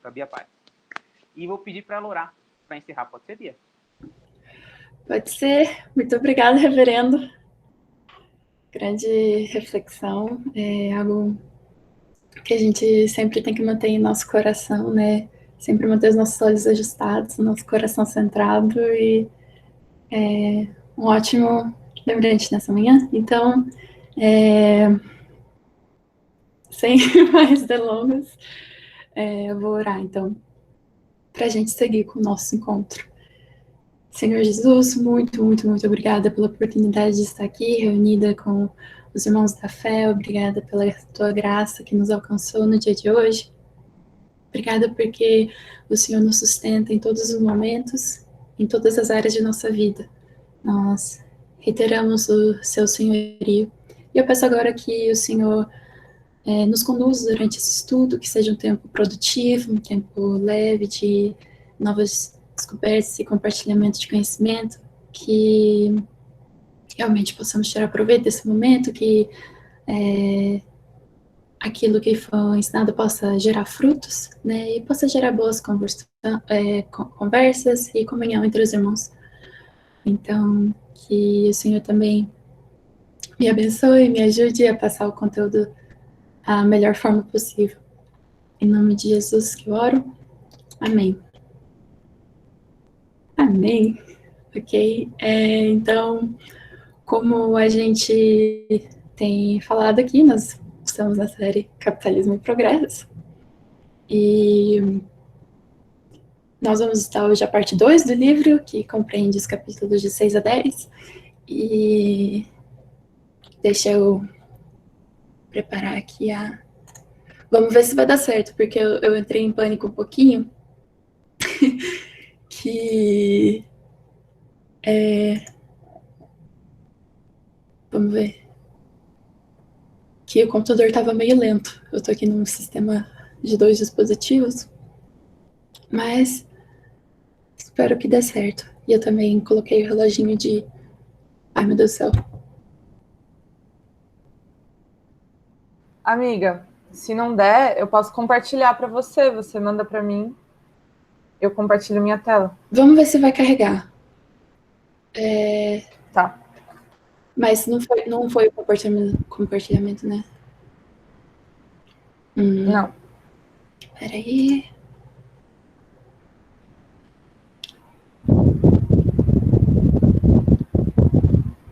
para Bia Paz. E vou pedir para ela orar para encerrar. Pode ser, Bia? Pode ser. Muito obrigada, reverendo. Grande reflexão. É algo que a gente sempre tem que manter em nosso coração, né? Sempre manter os nossos olhos ajustados, o nosso coração centrado, e é um ótimo lembrete nessa manhã. Então, sem mais delongas, eu vou orar, então, para a gente seguir com o nosso encontro. Senhor Jesus, muito, muito, muito obrigada pela oportunidade de estar aqui reunida com os irmãos da fé. Obrigada pela tua graça que nos alcançou no dia de hoje. Obrigada porque o Senhor nos sustenta em todos os momentos, em todas as áreas de nossa vida. Nós reiteramos o seu senhorio. E eu peço agora que o Senhor nos conduza durante esse estudo, que seja um tempo produtivo, um tempo leve de novas descobertas e compartilhamento de conhecimento, que realmente possamos tirar proveito desse momento, que aquilo que foi ensinado possa gerar frutos, né, e possa gerar boas conversas e comunhão entre os irmãos. Então, que o Senhor também me abençoe, me ajude a passar o conteúdo da melhor forma possível. Em nome de Jesus que eu oro. Amém. Amém. Ok. Então, como a gente tem falado aqui, nós estamos na série Capitalismo e Progresso. E nós vamos estar hoje a parte 2 do livro, que compreende os capítulos de 6 a 10. E deixa eu preparar aqui a... Vamos ver se vai dar certo, porque eu entrei em pânico um pouquinho. que... Vamos ver. Que o computador estava meio lento. Eu tô aqui num sistema de 2 dispositivos. Mas espero que dê certo. E eu também coloquei o reloginho de... Ai, meu Deus do céu. Amiga, se não der, eu posso compartilhar para você. Você manda para mim. Eu compartilho minha tela. Vamos ver se vai carregar. Tá. Mas não foi o compartilhamento, né? Não. Peraí.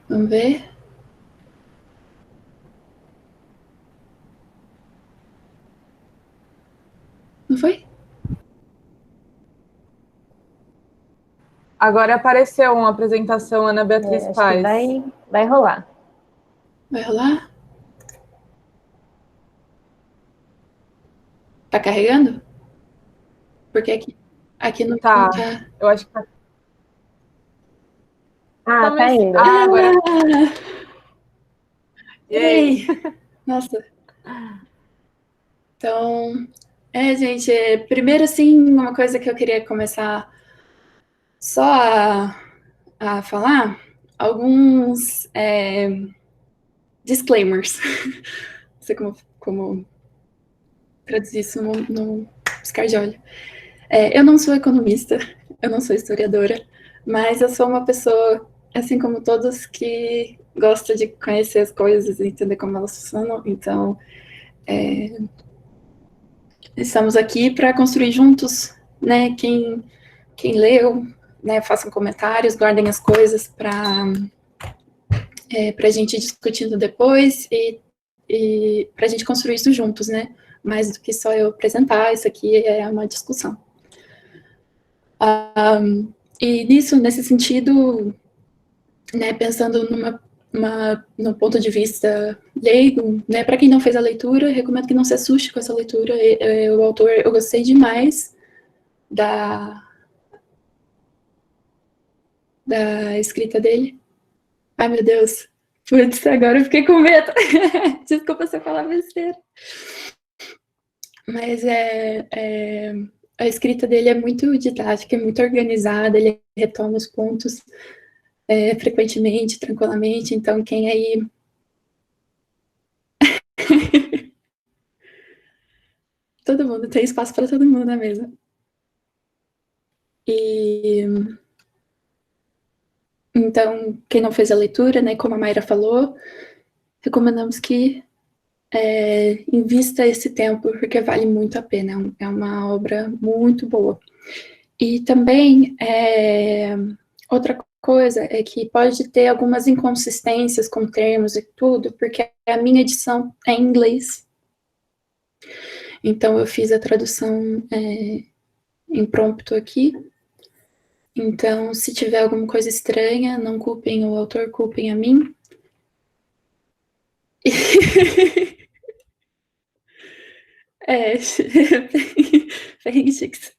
Vamos ver. Não foi? Agora apareceu uma apresentação, Ana Beatriz Acho Paz. que vai rolar. Vai rolar? Tá carregando? Porque aqui no Tá. tá... Eu acho que tá. Tá indo. Agora. Ei! Nossa. Então, gente, primeiro, assim, uma coisa que eu queria começar só a falar, alguns disclaimers. Não sei como traduzir isso no piscar de olho. Eu não sou economista, eu não sou historiadora, mas eu sou uma pessoa, assim como todos, que gosta de conhecer as coisas e entender como elas funcionam. Então, estamos aqui para construir juntos, né? Quem leu, né? Façam comentários, guardem as coisas para a gente ir discutindo depois e para a gente construir isso juntos, né? Mais do que só eu apresentar, isso aqui é uma discussão. E nesse sentido, né, pensando no ponto de vista leigo, né, para quem não fez a leitura, recomendo que não se assuste com essa leitura. O autor, eu gostei demais da escrita dele. Ai, meu Deus. Putz, agora eu fiquei com medo. Desculpa se eu falar besteira. Mas a escrita dele é muito didática, é muito organizada, ele retoma os pontos frequentemente, tranquilamente. Então, quem aí... Todo mundo, tem espaço para todo mundo na mesa. E então, quem não fez a leitura, né, como a Mayra falou, recomendamos que invista esse tempo, porque vale muito a pena, é uma obra muito boa. E também, outra coisa é que pode ter algumas inconsistências com termos e tudo, porque a minha edição é em inglês. Então, eu fiz a tradução em prompto aqui. Então, se tiver alguma coisa estranha, não culpem o autor, culpem a mim. Fênix.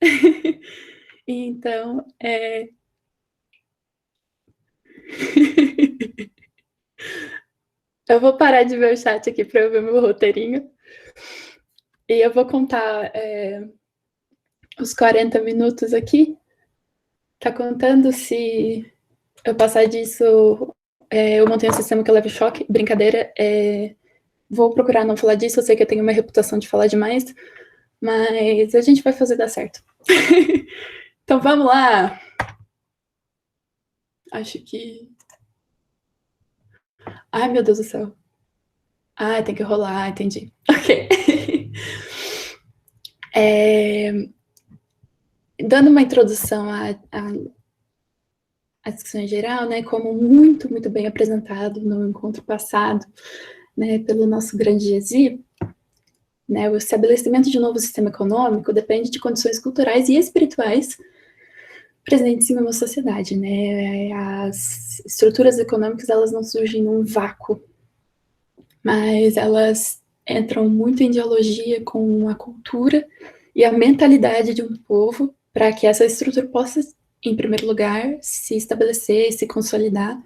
Então, eu vou parar de ver o chat aqui para eu ver meu roteirinho. E eu vou contar os 40 minutos aqui. Tá contando? Se eu passar disso, eu montei um sistema que eu levo choque. Brincadeira. Vou procurar não falar disso. Eu sei que eu tenho uma reputação de falar demais. Mas a gente vai fazer dar certo. Então, vamos lá. Acho que... Ai, meu Deus do céu. Ah, tem que rolar, entendi. Ok. Dando uma introdução à discussão em geral, né, como muito, muito bem apresentado no encontro passado, né, pelo nosso grande Gezi, né, o estabelecimento de um novo sistema econômico depende de condições culturais e espirituais presentes em uma sociedade, né, as estruturas econômicas, elas não surgem num vácuo, mas elas entram muito em dialogia com a cultura e a mentalidade de um povo para que essa estrutura possa, em primeiro lugar, se estabelecer, se consolidar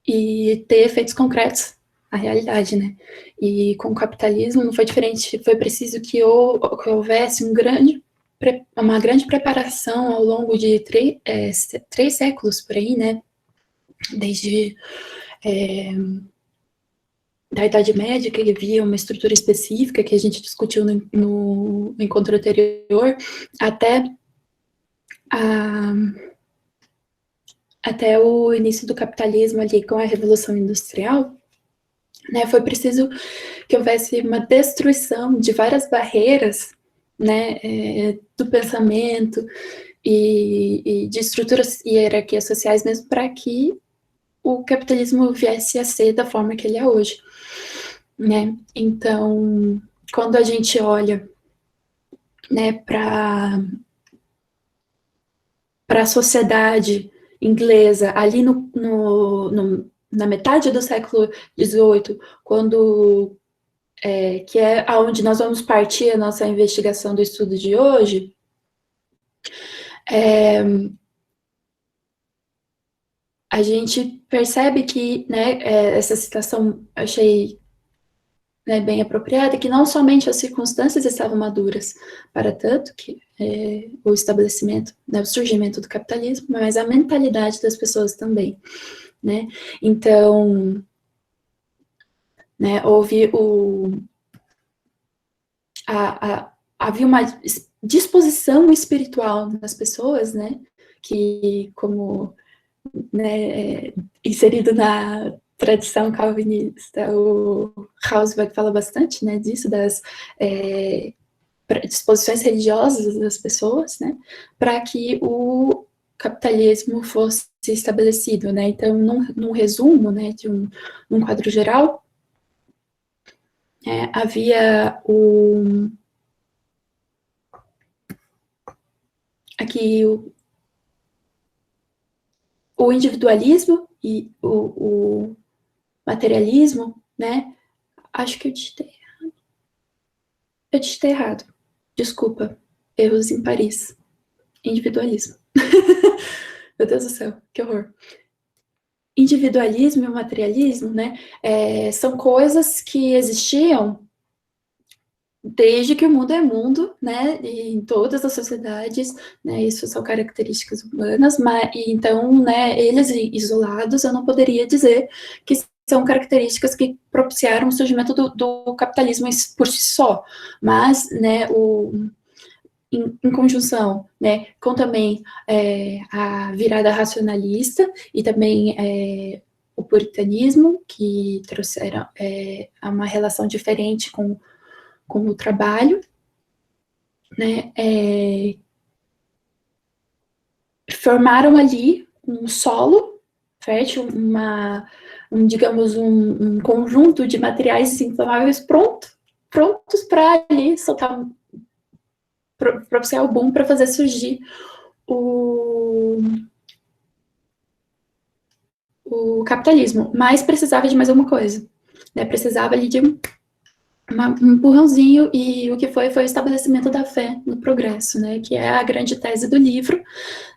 e ter efeitos concretos na realidade, né? E com o capitalismo não foi diferente, foi preciso que houvesse uma grande preparação ao longo de 3 séculos por aí, né? Desde da Idade Média, que havia uma estrutura específica que a gente discutiu no encontro anterior, até o início do capitalismo ali com a Revolução Industrial, né, foi preciso que houvesse uma destruição de várias barreiras, né, do pensamento e de estruturas e hierarquias sociais mesmo para que o capitalismo viesse a ser da forma que ele é hoje, né? Então, quando a gente olha, né, para a sociedade inglesa ali na metade do século XVIII, quando que é aonde nós vamos partir a nossa investigação do estudo de hoje, a gente percebe que, né, essa citação eu achei, né, bem apropriada, que não somente as circunstâncias estavam maduras para tanto que o estabelecimento, né, o surgimento do capitalismo, mas a mentalidade das pessoas também, né? Então, né, havia uma disposição espiritual das pessoas, né, que como, né, inserido na tradição calvinista, o Hausberg fala bastante, né, disso, das disposições religiosas das pessoas, né, para que o capitalismo fosse estabelecido, né. Então, num resumo, né, num quadro geral, havia aqui o individualismo e o materialismo, né? Acho que eu digitei errado. Eu digitei errado. Desculpa. Erros em Paris. Individualismo. Meu Deus do céu, que horror. Individualismo e o materialismo, né? São coisas que existiam desde que o mundo é mundo, né, e em todas as sociedades, né, isso são características humanas, mas, então, né, eles isolados, eu não poderia dizer que são características que propiciaram o surgimento do capitalismo por si só, mas, né, em conjunção, né, com também a virada racionalista e também o puritanismo, que trouxeram uma relação diferente com o trabalho, né, formaram ali um solo fértil, digamos, um conjunto de materiais inflamáveis prontos para ali soltar, propiciar o boom para fazer surgir o capitalismo, mas precisava de mais alguma coisa, né? Precisava ali de um empurrãozinho, e o que foi o estabelecimento da fé no progresso, né? Que é a grande tese do livro,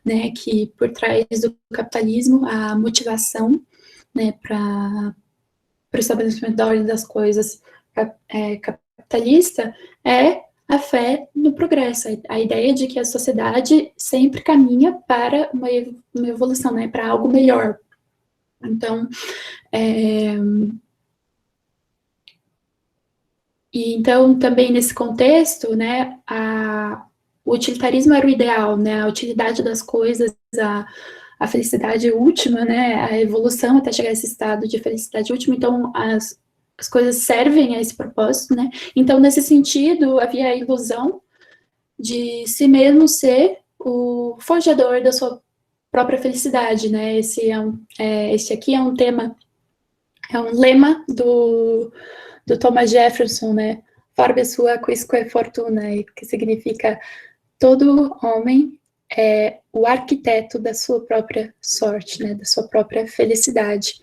né? Que por trás do capitalismo, a motivação, né? Para o estabelecimento da ordem das coisas capitalista é a fé no progresso, a ideia de que a sociedade sempre caminha para uma evolução, né? Para algo melhor. Então, e então, também nesse contexto, né, o utilitarismo era o ideal, né, a utilidade das coisas, a felicidade última, né, a evolução até chegar a esse estado de felicidade última. Então, as coisas servem a esse propósito, né. Então, nesse sentido, havia a ilusão de si mesmo ser o forjador da sua própria felicidade, né. Esse aqui é um tema, é um lema do Thomas Jefferson, né? Farbe sua quisque fortuna, que significa todo homem é o arquiteto da sua própria sorte, né? Da sua própria felicidade.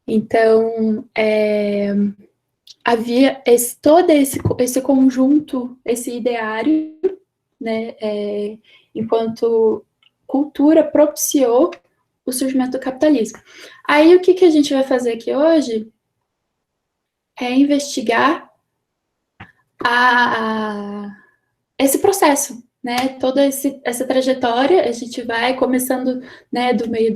Então, havia todo esse conjunto, esse ideário, né? Enquanto cultura propiciou o surgimento do capitalismo. Aí, o que a gente vai fazer aqui hoje é investigar esse processo, né? Toda essa trajetória. A gente vai começando, né, do meio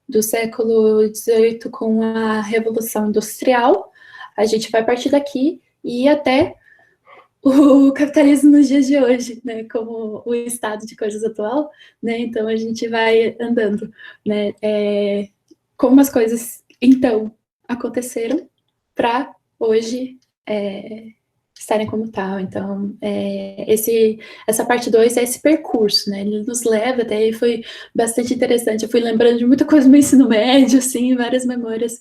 do século XVIII com a Revolução Industrial. A gente vai partir daqui e ir até o capitalismo nos dias de hoje, né? Como o estado de coisas atual, né? Então a gente vai andando, né? Como as coisas então aconteceram para hoje estarem como tal. Então, essa parte 2 é esse percurso, né? Ele nos leva até aí, foi bastante interessante. Eu fui lembrando de muita coisa no ensino médio, assim, várias memórias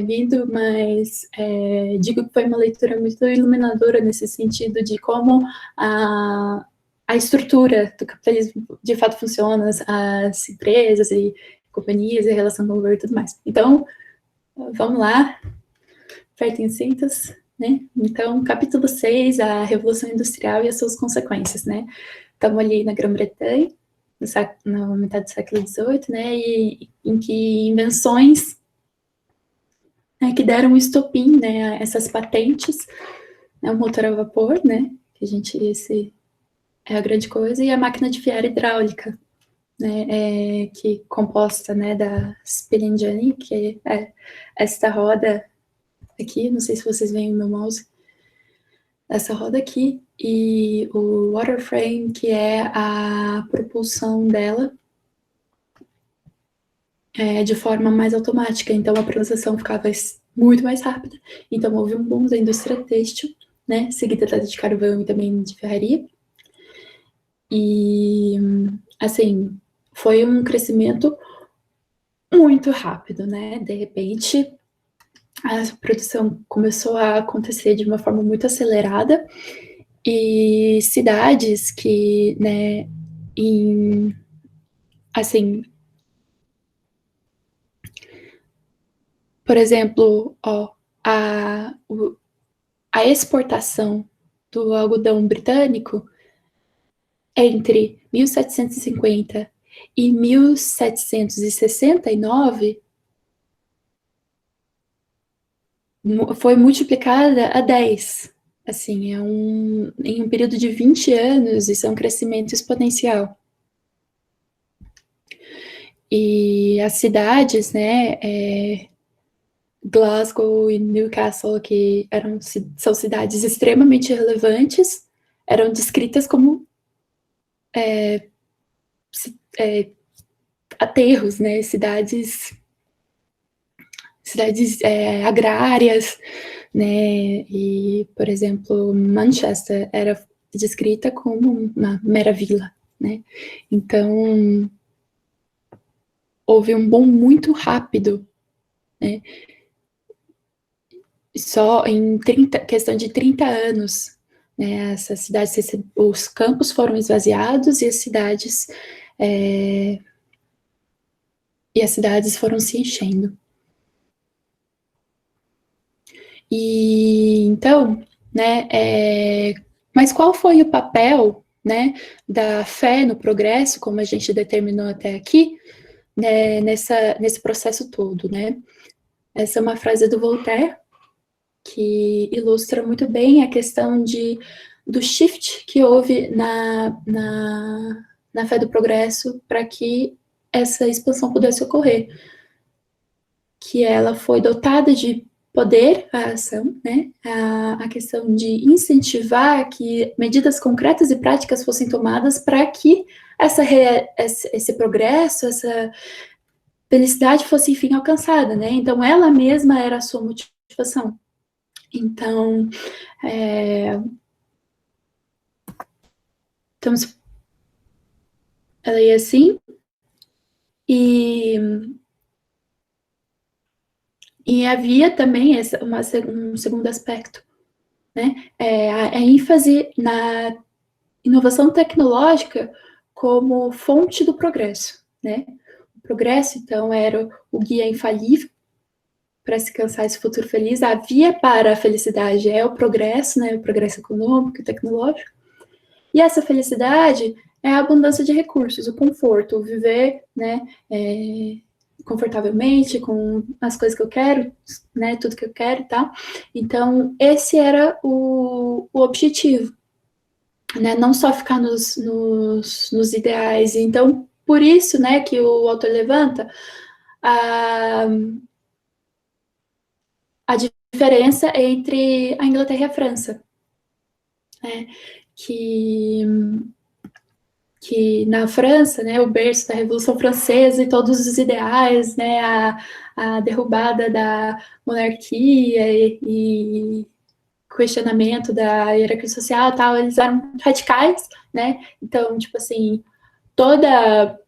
vindo, mas digo que foi uma leitura muito iluminadora nesse sentido de como a estrutura do capitalismo de fato funciona, as empresas e companhias, e a relação com o governo e tudo mais. Então, vamos lá, apertem os cintos, né? Então, capítulo 6, a Revolução Industrial e as suas consequências, né? Estamos ali na Grã-Bretanha, na metade do século XVIII, né? E em que invenções que deram um estopim, né? Essas patentes, né? O motor a vapor, né? Que esse é a grande coisa, e a máquina de fiar hidráulica, né? Que composta, né? Da Spilling-Jenny, que é esta roda aqui, não sei se vocês veem o meu mouse, essa roda aqui, e o water frame, que é a propulsão dela de forma mais automática. Então a processação ficava muito mais rápida. Então houve um boom da indústria têxtil, né, seguida da de carvão e também de ferraria. E assim, foi um crescimento muito rápido, né? De repente a produção começou a acontecer de uma forma muito acelerada, e cidades que, né, assim, por exemplo, a exportação do algodão britânico entre 1750 e 1769 foi multiplicada a 10. Assim, em um período de 20 anos, isso é um crescimento exponencial. E as cidades, né, Glasgow e Newcastle, que são cidades extremamente relevantes, eram descritas como aterros, né, cidades agrárias, né, e, por exemplo, Manchester era descrita como uma mera vila, né, então houve um boom muito rápido, né, só em questão de 30 anos, né, essas cidades, os campos foram esvaziados e as cidades foram se enchendo. E então, né, mas qual foi o papel, né, da fé no progresso, como a gente determinou até aqui, né, nesse processo todo, né? Essa é uma frase do Voltaire, que ilustra muito bem a questão do shift que houve na fé do progresso para que essa expansão pudesse ocorrer. Que ela foi dotada de poder à ação, né? A questão de incentivar que medidas concretas e práticas fossem tomadas para que esse progresso, essa felicidade fosse, enfim, alcançada, né? Então, ela mesma era a sua motivação. Então, ela ia assim, e havia também um segundo aspecto, né? A ênfase na inovação tecnológica como fonte do progresso, né? O progresso, então, era o guia infalível para se alcançar esse futuro feliz. A via para a felicidade é o progresso, né? O progresso econômico e tecnológico. E essa felicidade é a abundância de recursos, o conforto, o viver, né? Confortavelmente, com as coisas que eu quero, né? Tudo que eu quero, tá? Então, esse era o objetivo. Né, não só ficar nos ideais. Então, por isso, né, que o autor levanta a diferença entre a Inglaterra e a França, né, que na França, né, o berço da Revolução Francesa e todos os ideais, né, a derrubada da monarquia e questionamento da hierarquia social e tal, eles eram radicais, né? Então, tipo assim, toda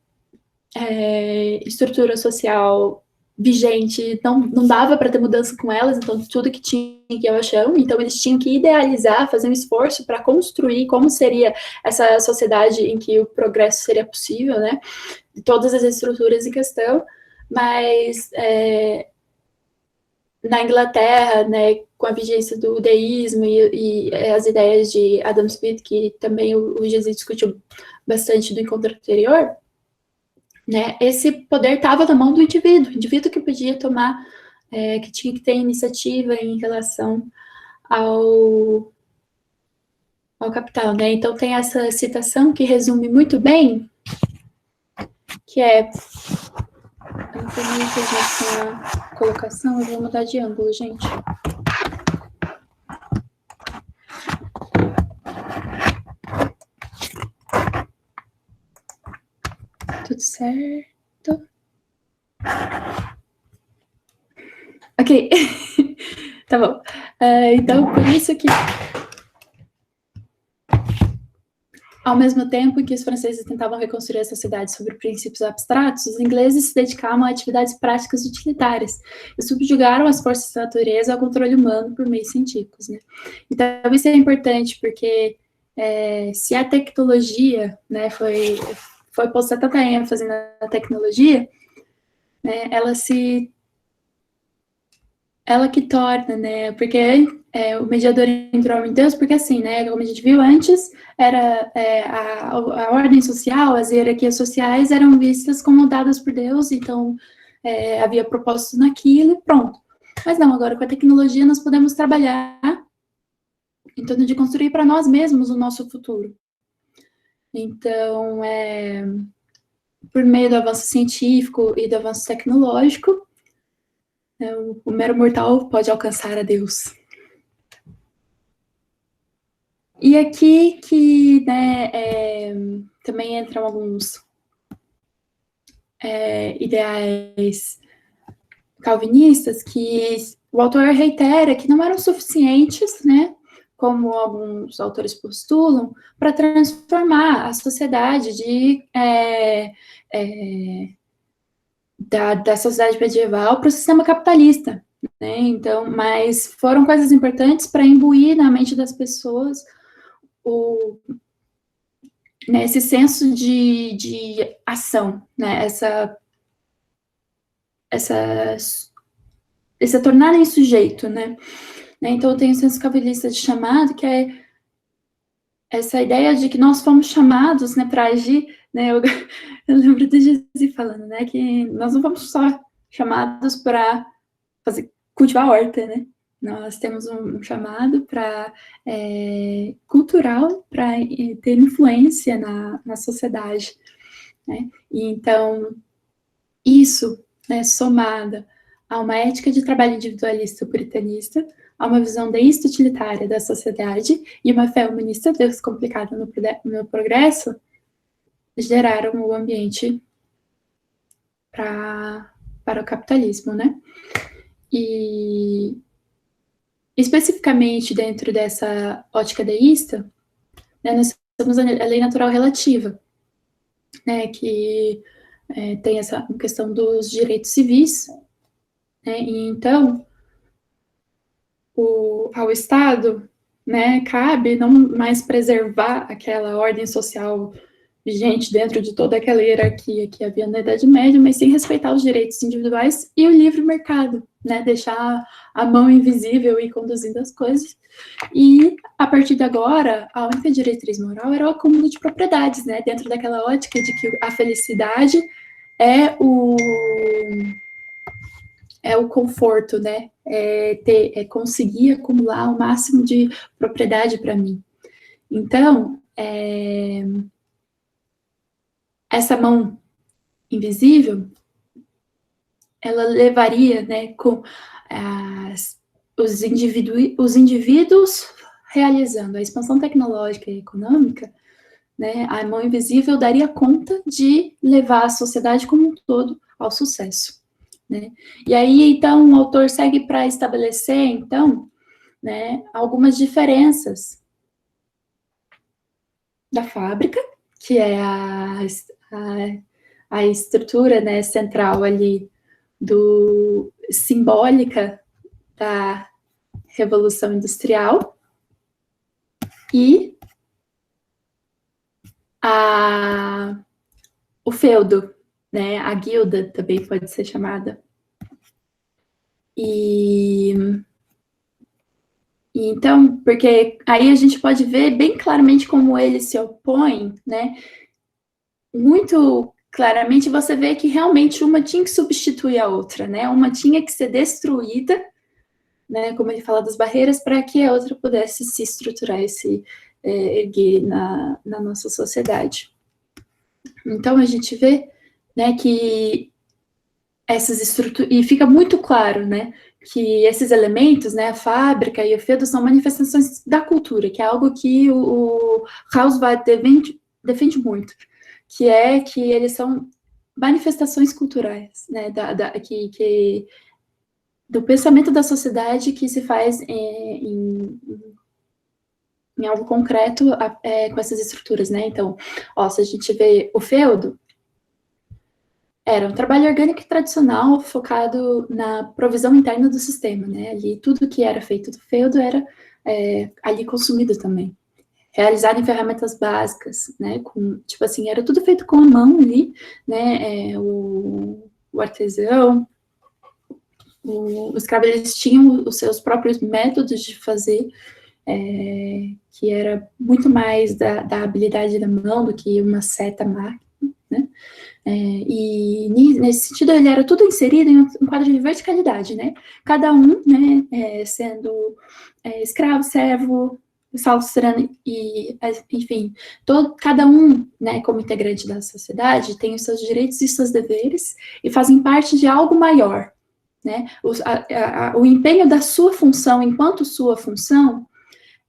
estrutura social vigente não dava para ter mudança com elas, então tudo que tinha que ir ao chão, então eles tinham que idealizar, fazer um esforço para construir como seria essa sociedade em que o progresso seria possível, né? De todas as estruturas em questão, mas na Inglaterra, né, com a vigência do deísmo e as ideias de Adam Smith, que também o Jesus discutiu bastante do encontro anterior, né, esse poder estava na mão do indivíduo, o indivíduo que podia tomar, que tinha que ter iniciativa em relação ao capital, né? Então tem essa citação que resume muito bem, que é... Eu não tenho muito jeito na colocação, eu vou mudar de ângulo, gente. Tudo certo? Ok. Tá bom. Então, por isso que, ao mesmo tempo que os franceses tentavam reconstruir a sociedade sobre princípios abstratos, os ingleses se dedicavam a atividades práticas utilitárias e subjugaram as forças da natureza ao controle humano por meios científicos, né? Então, isso é importante porque se a tecnologia, né, foi posta tanta ênfase na tecnologia, né, ela que torna, né, porque o mediador entre o homem e Deus, porque assim, né, como a gente viu antes, era a ordem social, as hierarquias sociais eram vistas como dadas por Deus, então havia propósito naquilo e pronto. Mas não, agora com a tecnologia nós podemos trabalhar em torno de construir para nós mesmos o nosso futuro. Então, por meio do avanço científico e do avanço tecnológico, né, o mero mortal pode alcançar a Deus. E aqui que, né, também entram alguns ideais calvinistas que o autor reitera que não eram suficientes, né, como alguns autores postulam, para transformar a sociedade da sociedade medieval para o sistema capitalista, né? Então, mas foram coisas importantes para imbuir na mente das pessoas né, esse senso de ação, né? Esse tornar em sujeito, né? Então, tem o senso calvinista de chamado, que é essa ideia de que nós fomos chamados, né, para agir, né? Eu lembro do Jesus falando, né, que nós não fomos só chamados para cultivar a horta, né? Nós temos um chamado para cultural, para ter influência na sociedade, né? E então, isso, né, somada a uma ética de trabalho individualista puritanista, a uma visão deísta-utilitária da sociedade e uma fé humanista descomplicada no progresso, geraram o ambiente para o capitalismo, né? E especificamente dentro dessa ótica deísta, né, nós temos a lei natural relativa, né, que tem essa questão dos direitos civis, né, e então ao Estado, né, cabe não mais preservar aquela ordem social vigente dentro de toda aquela hierarquia que havia na Idade Média, mas sim respeitar os direitos individuais e o livre mercado, né, deixar a mão invisível e conduzindo as coisas. E, a partir de agora, a única diretriz moral era o acúmulo de propriedades, né, dentro daquela ótica de que a felicidade é o conforto, né, conseguir acumular o máximo de propriedade para mim. Então, essa mão invisível, ela levaria, né, com os indivíduos realizando a expansão tecnológica e econômica, né, a mão invisível daria conta de levar a sociedade como um todo ao sucesso, né? E aí, então, o autor segue para estabelecer, então, né, algumas diferenças da fábrica, que é a estrutura, né, central ali simbólica da Revolução Industrial, e o feudo, né, a guilda também pode ser chamada. E então, porque aí a gente pode ver bem claramente como eles se opõem, né? Muito claramente você vê que realmente uma tinha que substituir a outra, né? Uma tinha que ser destruída, né? Como ele fala das barreiras, para que a outra pudesse se estruturar e se erguer na nossa sociedade. Então a gente vê, né, que essas estruturas, e fica muito claro, né, que esses elementos, né, a fábrica e o feudo são manifestações da cultura, que é algo que o Hauswald defende muito, que é que eles são manifestações culturais, né, do pensamento da sociedade que se faz em algo concreto com essas estruturas, né? Então, se a gente vê o feudo, era um trabalho orgânico e tradicional focado na provisão interna do sistema, né? Ali tudo que era feito do feudo era ali consumido também, realizado em ferramentas básicas, né? Tipo assim, era tudo feito com a mão ali, né? O artesão, os escravos, eles tinham os seus próprios métodos de fazer, que era muito mais da habilidade da mão do que uma seta máquina, né? E nesse sentido ele era tudo inserido em um quadro de verticalidade, né? Cada um, né, sendo escravo, servo, Saulo Serano e, enfim, cada um, né, como integrante da sociedade, tem os seus direitos e seus deveres e fazem parte de algo maior, né? O empenho da sua função enquanto sua função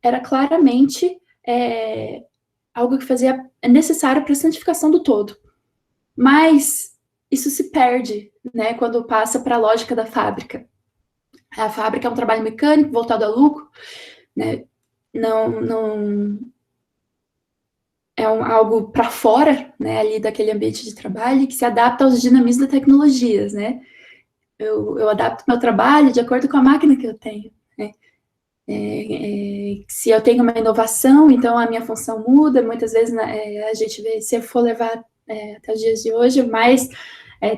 era claramente algo que fazia necessário para a santificação do todo. Mas isso se perde, né, quando passa para a lógica da fábrica. A fábrica é um trabalho mecânico, voltado a lucro, né? Não é algo para fora, né, ali daquele ambiente de trabalho, que se adapta aos dinamismos das tecnologias, né? Eu adapto meu trabalho de acordo com a máquina que eu tenho, né? Se eu tenho uma inovação, então a minha função muda. Muitas vezes a gente vê, se eu for levar até os dias de hoje, mais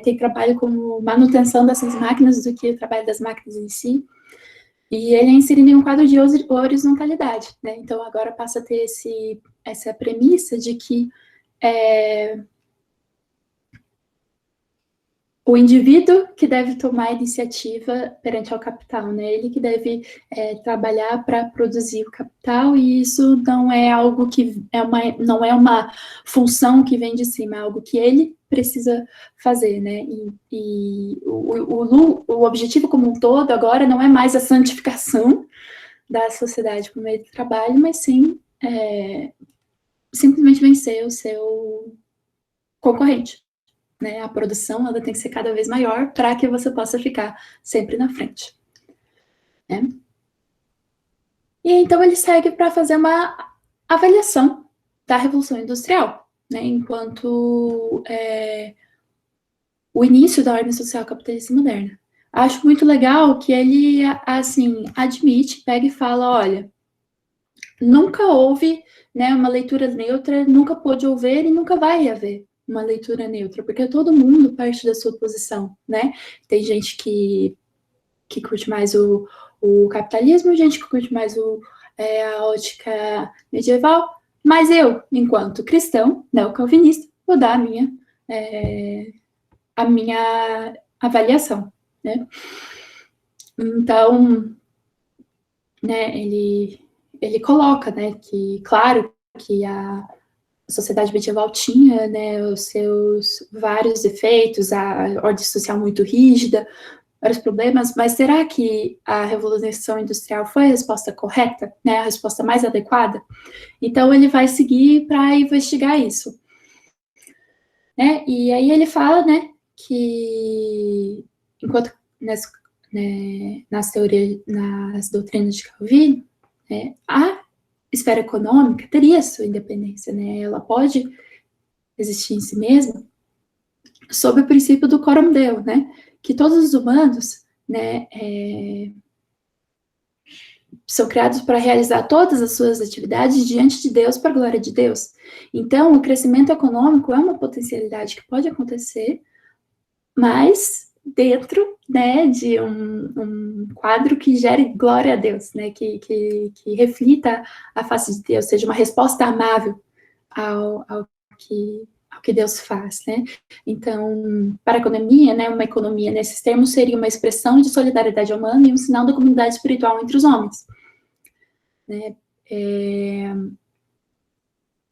tem trabalho como manutenção dessas máquinas do que o trabalho das máquinas em si. E ele é inserido em um quadro de horizontalidade, né? Então agora passa a ter essa premissa de que o indivíduo que deve tomar a iniciativa perante ao capital, né? Ele que deve trabalhar para produzir o capital, e isso não é algo que não é uma função que vem de cima, é algo que ele precisa fazer, né? E o objetivo como um todo agora não é mais a santificação da sociedade por meio do trabalho, mas sim simplesmente vencer o seu concorrente. Né, a produção ela tem que ser cada vez maior para que você possa ficar sempre na frente. Né? E então ele segue para fazer uma avaliação da Revolução Industrial, né, enquanto o início da ordem social capitalista moderna. Acho muito legal que ele, assim, admite, pega e fala, olha, nunca houve, né, uma leitura neutra, nunca pôde haver e nunca vai haver uma leitura neutra, porque todo mundo parte da sua posição, né? Tem gente que curte mais o capitalismo, gente que curte mais a ótica medieval, mas eu, enquanto cristão, neocalvinista, vou dar a minha avaliação, né? Então, né, ele coloca, né, que, claro, que a sociedade medieval tinha, né, os seus vários efeitos, a ordem social muito rígida, vários problemas, mas será que a Revolução Industrial foi a resposta correta, né, a resposta mais adequada? Então ele vai seguir para investigar isso. Né? E aí ele fala, né, que enquanto nas teorias, nas doutrinas de Calvino, né, a esfera econômica teria sua independência, né? Ela pode existir em si mesma sob o princípio do coram deo, né? Que todos os humanos, né, são criados para realizar todas as suas atividades diante de Deus, para a glória de Deus. Então, o crescimento econômico é uma potencialidade que pode acontecer, mas dentro, né, de um quadro que gere glória a Deus, né, que reflita a face de Deus, seja uma resposta amável ao que Deus faz, né. Então, para a economia, né, uma economia nesses termos seria uma expressão de solidariedade humana e um sinal da comunidade espiritual entre os homens, né.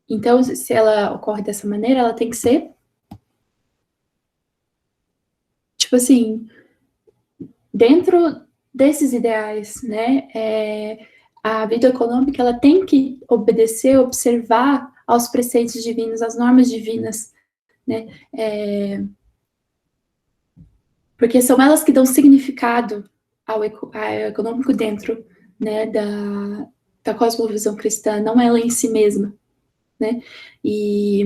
Então, se ela ocorre dessa maneira, ela tem que ser, tipo assim, dentro desses ideais, né, a vida econômica ela tem que obedecer, observar aos preceitos divinos, às normas divinas, né, porque são elas que dão significado ao econômico dentro, né, da cosmovisão cristã, não ela em si mesma, né, e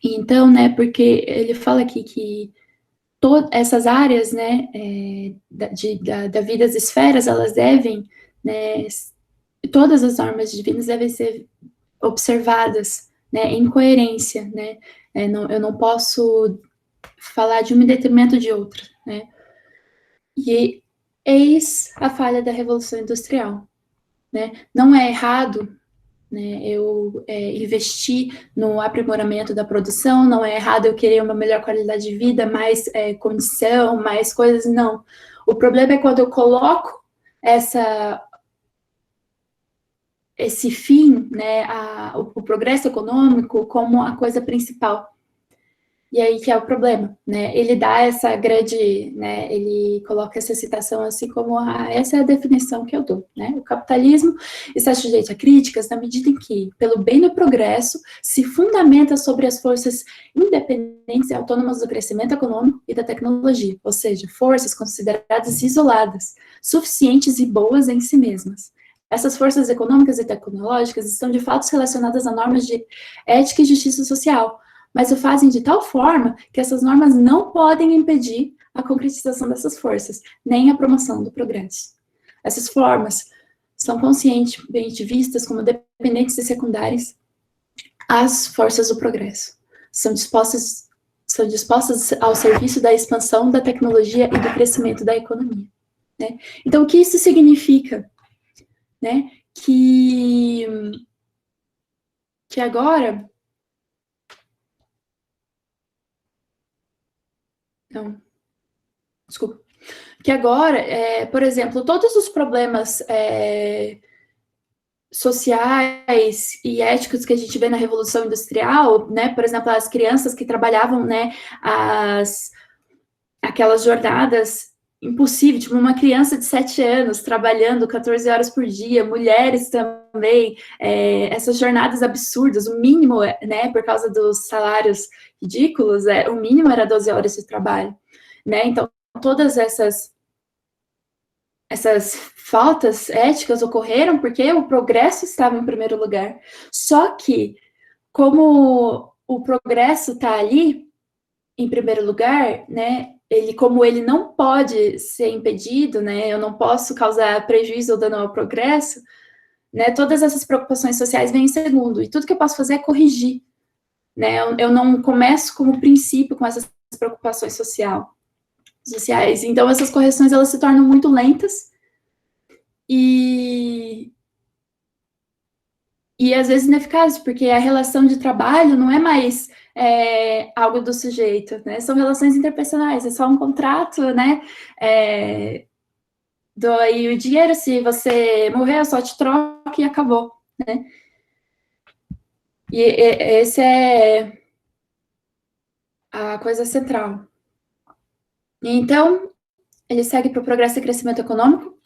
então, né, porque ele fala aqui que todas essas áreas, né, da vida, as esferas, elas devem, né, todas as normas divinas devem ser observadas, né, em coerência, né, eu não posso falar de uma em detrimento de outra, né, e eis a falha da Revolução Industrial, né, não é errado, né, eu investir no aprimoramento da produção, não é errado eu querer uma melhor qualidade de vida, mais condição, mais coisas, não. O problema é quando eu coloco esse fim, né, o progresso econômico como a coisa principal. E aí que é o problema, né? Ele dá essa grande, né? Ele coloca essa citação assim como essa é a definição que eu dou, né? O capitalismo está sujeito a críticas na medida em que, pelo bem do progresso, se fundamenta sobre as forças independentes e autônomas do crescimento econômico e da tecnologia, ou seja, forças consideradas isoladas, suficientes e boas em si mesmas. Essas forças econômicas e tecnológicas estão de fato relacionadas a normas de ética e justiça social, mas o fazem de tal forma que essas normas não podem impedir a concretização dessas forças, nem a promoção do progresso. Essas formas são conscientemente vistas como dependentes e secundárias às forças do progresso. São dispostas ao serviço da expansão da tecnologia e do crescimento da economia. Né? Então, o que isso significa? Né? Que agora... Não, desculpa. Que agora, por exemplo, todos os problemas sociais e éticos que a gente vê na Revolução Industrial, né, por exemplo, as crianças que trabalhavam, né, aquelas jornadas impossíveis, tipo uma criança de 7 anos trabalhando 14 horas por dia, mulheres também, essas jornadas absurdas, o mínimo, né, por causa dos salários ridículos, o mínimo era 12 horas de trabalho, né, então todas essas faltas éticas ocorreram porque o progresso estava em primeiro lugar, só que como o progresso está ali em primeiro lugar, né, como ele não pode ser impedido, né, eu não posso causar prejuízo ou dano ao progresso, né, todas essas preocupações sociais vêm em segundo, e tudo que eu posso fazer é corrigir, né, eu não começo como princípio com essas preocupações sociais, então essas correções, elas se tornam muito lentas, e às vezes ineficazes, porque a relação de trabalho não é mais algo do sujeito, né? São relações interpessoais, é só um contrato, né? E o dinheiro, se você morrer, eu só te troco e acabou, né? E esse é a coisa central. Então, ele segue para o progresso e crescimento econômico,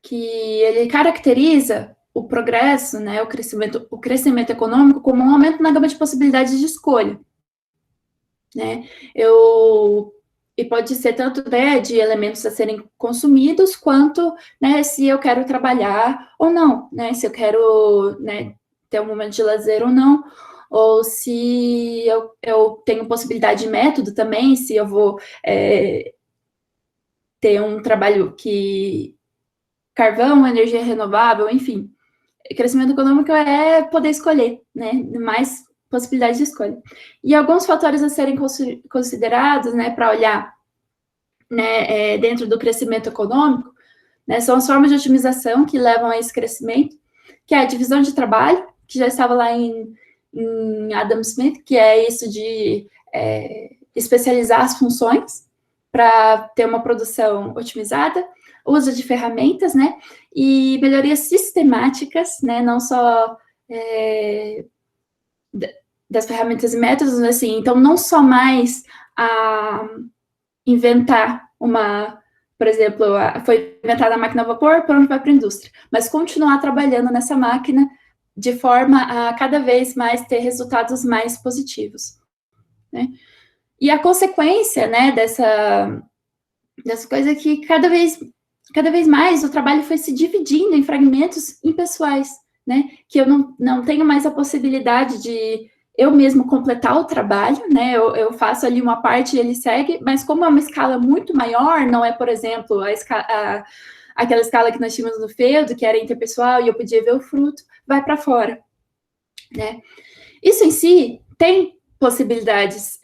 que ele caracteriza o progresso, né, o crescimento econômico como um aumento na gama de possibilidades de escolha, né, e pode ser tanto, né, de elementos a serem consumidos, quanto, né, se eu quero trabalhar ou não, né, se eu quero, né, ter um momento de lazer ou não, ou se eu tenho possibilidade de método também, se eu vou ter um trabalho que carvão, energia renovável, enfim. Crescimento econômico é poder escolher, né? Mais possibilidades de escolha. E alguns fatores a serem considerados, né, para olhar, né, dentro do crescimento econômico, né, são as formas de otimização que levam a esse crescimento, que é a divisão de trabalho, que já estava lá em Adam Smith, que é isso de especializar as funções para ter uma produção otimizada, uso de ferramentas, né, e melhorias sistemáticas, né, não só das ferramentas e métodos, assim, então não só mais a inventar por exemplo, foi inventada a máquina a vapor, pronto, vai para a indústria, mas continuar trabalhando nessa máquina de forma a cada vez mais ter resultados mais positivos, né, e a consequência, né, dessa coisa é que cada vez mais o trabalho foi se dividindo em fragmentos impessoais, né? Que eu não tenho mais a possibilidade de eu mesmo completar o trabalho, né? Eu faço ali uma parte e ele segue, mas como é uma escala muito maior, não é, por exemplo, aquela escala que nós tínhamos no feudo, que era interpessoal e eu podia ver o fruto, vai para fora, né? Isso em si tem possibilidades,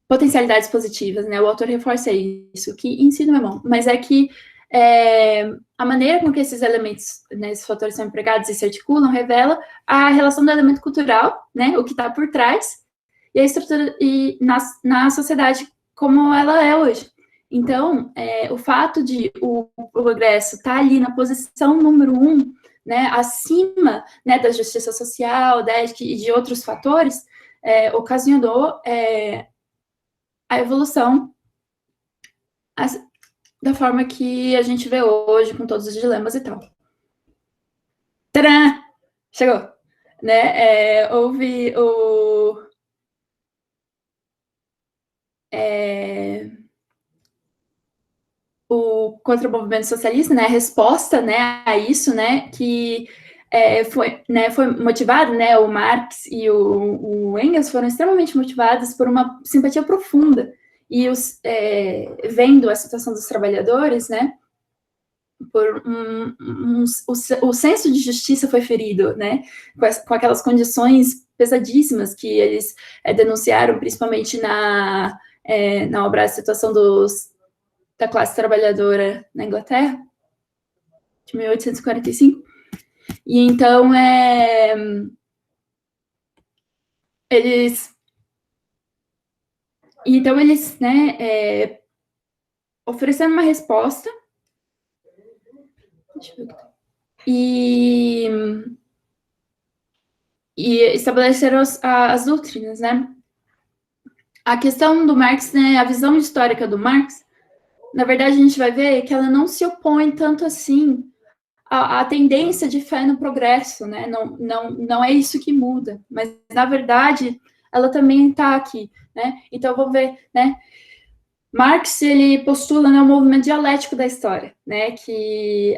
potencialidades positivas, né? O autor reforça isso, que em si não é bom, mas é que a maneira com que esses elementos, né, esses fatores são empregados e se articulam, revela a relação do elemento cultural, né, o que está por trás, e a estrutura na sociedade como ela é hoje. Então, o fato de o progresso estar ali na posição número 1, né, acima, né, da justiça social, da ética e de outros fatores, ocasionou a evolução da forma que a gente vê hoje, com todos os dilemas e tal. Tcharam! Chegou! Né? Houve o contra-movimento socialista, né, a resposta, né, a isso, né, que foi motivado, né, o Marx e o Engels foram extremamente motivados por uma simpatia profunda, e vendo a situação dos trabalhadores, né, por o senso de justiça foi ferido, né, com aquelas condições pesadíssimas que eles denunciaram, principalmente na obra A Situação da Classe Trabalhadora na Inglaterra, de 1845. E então, eles, né, ofereceram uma resposta e estabeleceram as doutrinas, né? A questão do Marx, né, a visão histórica do Marx, na verdade, a gente vai ver que ela não se opõe tanto assim à tendência de fé no progresso, né? Não é isso que muda, mas, na verdade, ela também está aqui, né? Então, vamos ver, né? Marx, ele postula, né, o movimento dialético da história, né? Que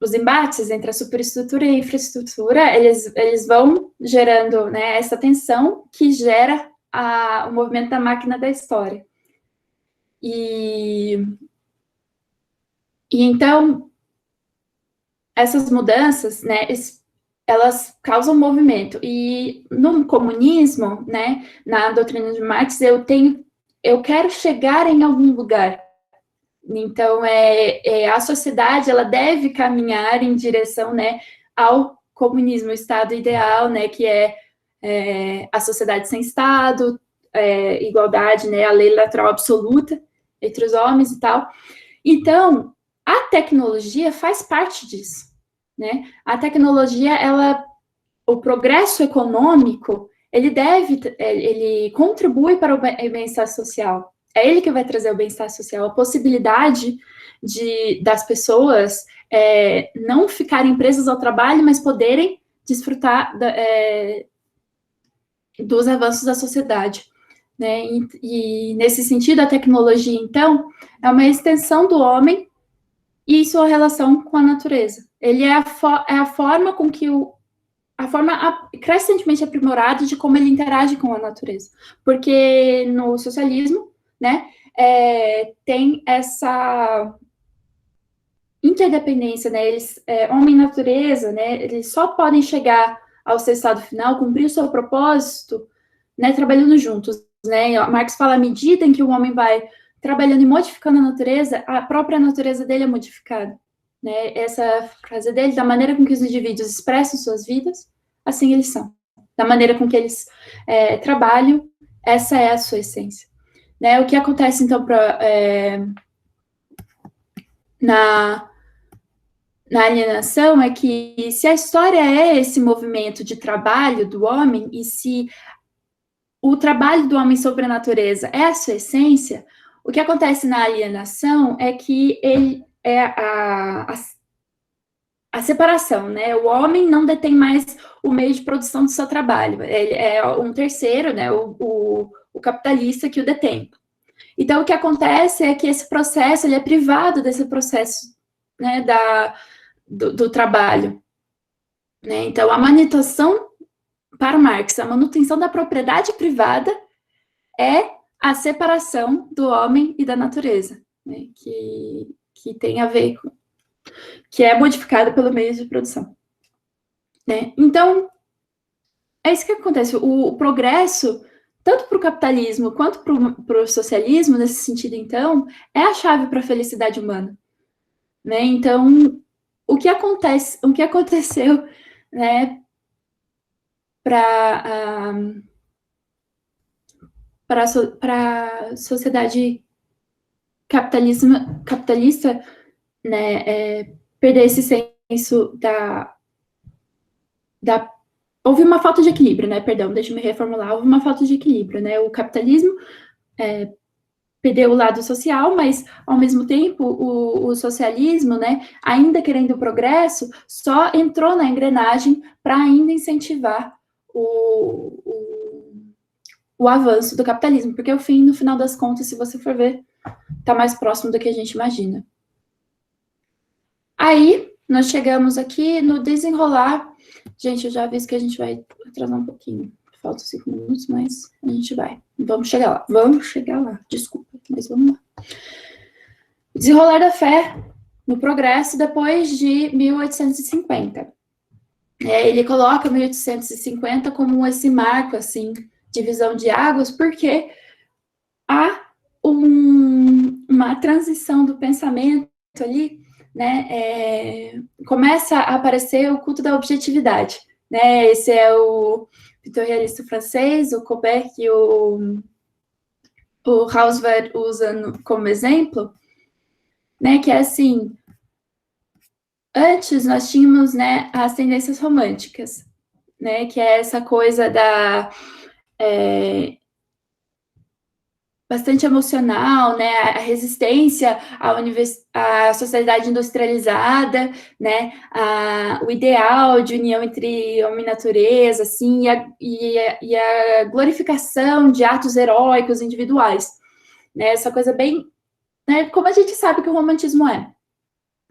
os embates entre a superestrutura e a infraestrutura, eles vão gerando, né, essa tensão que gera o movimento da máquina da história. E então, essas mudanças, né, elas causam movimento. E no comunismo, né, na doutrina de Marx, eu quero chegar em algum lugar. Então, a sociedade, ela deve caminhar em direção, né, ao comunismo, o estado ideal, né, que é a sociedade sem Estado, igualdade, né, a lei natural absoluta entre os homens e tal. Então, a tecnologia faz parte disso, né? A tecnologia, o progresso econômico, ele contribui para o bem-estar social. É ele que vai trazer o bem-estar social, a possibilidade das pessoas não ficarem presas ao trabalho, mas poderem desfrutar dos avanços da sociedade, né? E nesse sentido, a tecnologia, então, é uma extensão do homem e sua relação com a natureza. Ele é a forma com que a forma crescentemente aprimorada de como ele interage com a natureza. Porque no socialismo, né, tem essa interdependência, né, homem e natureza, né, eles só podem chegar ao seu estado final, cumprir o seu propósito, né, trabalhando juntos, né. Marx fala, à medida em que o homem vai trabalhando e modificando a natureza, a própria natureza dele é modificada, né. Essa frase dele, da maneira com que os indivíduos expressam suas vidas, assim eles são. Da maneira com que eles trabalham, essa é a sua essência. Né? O que acontece, então, na alienação é que, se a história é esse movimento de trabalho do homem, e se o trabalho do homem sobre a natureza é a sua essência, o que acontece na alienação é que ele é a separação, né? O homem não detém mais o meio de produção do seu trabalho, ele é um terceiro, né? O capitalista que o detém. Então, o que acontece é que esse processo, ele é privado desse processo, né, do trabalho. Né? Então, a manutenção, para Marx, a manutenção da propriedade privada é a separação do homem e da natureza, né? Que tem a ver com, que é modificada pelo meio de produção. Né? Então, é isso que acontece. O progresso, tanto para o capitalismo quanto para o socialismo, nesse sentido, então, é a chave para a felicidade humana. Né? Então, o que aconteceu, né, para para a sociedade capitalista, né, perder esse senso houve uma falta de equilíbrio, né? Perdão, deixa eu me reformular. Houve uma falta de equilíbrio, né? O capitalismo perdeu o lado social, mas, ao mesmo tempo, o socialismo, né, ainda querendo o progresso, só entrou na engrenagem para ainda incentivar o avanço do capitalismo, porque o fim, no final das contas, se você for ver, está mais próximo do que a gente imagina. Aí, nós chegamos aqui no desenrolar. Gente, eu já aviso que a gente vai atrasar um pouquinho. Faltam 5 minutos, mas a gente vai. Vamos chegar lá. Vamos chegar lá. Desculpa, mas vamos lá. Desenrolar da fé no progresso depois de 1850. Ele coloca 1850 como esse marco, assim, divisão de águas, porque há uma transição do pensamento ali, né? Começa a aparecer o culto da objetividade, né? Esse é o vitorialista francês, o Colbert e o Roosevelt usam como exemplo, né? Que é assim, antes nós tínhamos, né, as tendências românticas, né? Que é essa coisa da bastante emocional, né, a resistência à sociedade industrializada, né, o ideal de união entre homem e natureza, assim, e a glorificação de atos heróicos individuais, né, essa coisa bem, né, como a gente sabe que o romantismo é,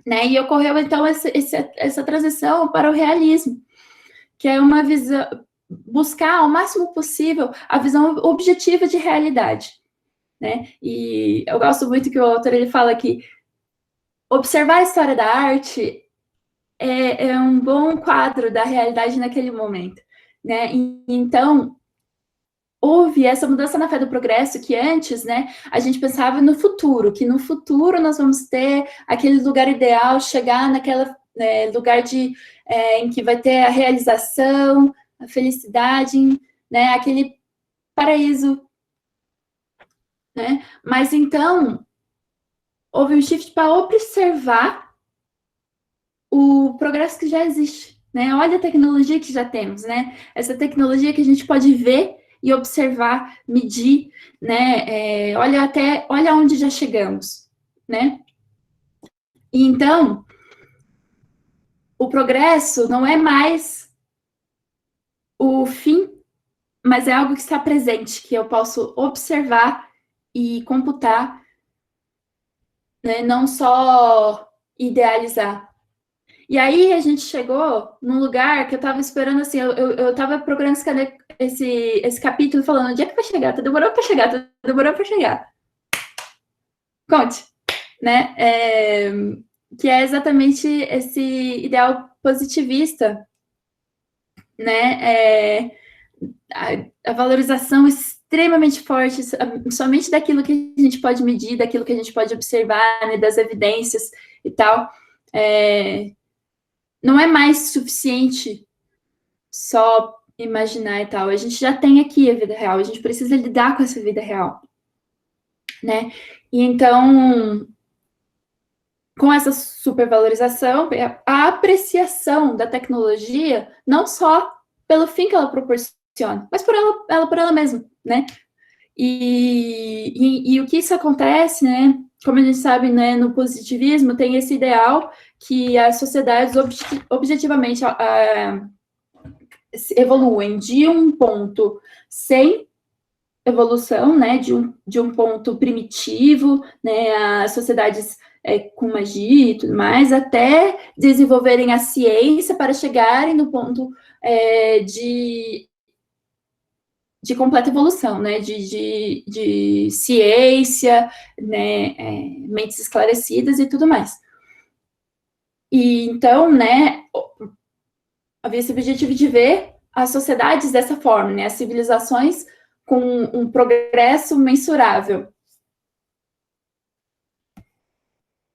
né, e ocorreu, então, essa transição para o realismo, que é uma visão, buscar ao máximo possível a visão objetiva de realidade, né? E eu gosto muito que o autor ele fala que observar a história da arte é um bom quadro da realidade naquele momento, né? E, então, houve essa mudança na fé do progresso que antes, né, a gente pensava no futuro, que no futuro nós vamos ter aquele lugar ideal, chegar naquele lugar em que vai ter a realização, a felicidade, né, aquele paraíso, né? Mas então houve um shift para observar o progresso que já existe, né? Olha a tecnologia que já temos, né? Essa tecnologia que a gente pode ver e observar, medir, né? Olha onde já chegamos, né? E então, o progresso não é mais o fim, mas é algo que está presente, que eu posso observar e computar, né? Não só idealizar. E aí a gente chegou num lugar que eu tava esperando, assim, eu tava procurando esse capítulo falando, onde é que vai chegar? Tá demorando pra chegar, tá demorando pra chegar. Conte, né? Que é exatamente esse ideal positivista, né? A valorização extremamente forte, somente daquilo que a gente pode medir, daquilo que a gente pode observar, né, das evidências e tal. Não é mais suficiente só imaginar e tal. A gente já tem aqui a vida real, a gente precisa lidar com essa vida real, né? E então, com essa supervalorização, a apreciação da tecnologia, não só pelo fim que ela proporciona, mas por ela mesma, né? E o que isso acontece, né? Como a gente sabe, né, no positivismo tem esse ideal que as sociedades objetivamente evoluem de um ponto sem evolução, né, de um ponto primitivo, né, as sociedades com magia e tudo mais, até desenvolverem a ciência para chegarem no ponto de completa evolução, né, de ciência, né, mentes esclarecidas e tudo mais. E então, né, havia esse objetivo de ver as sociedades dessa forma, né, as civilizações com um progresso mensurável.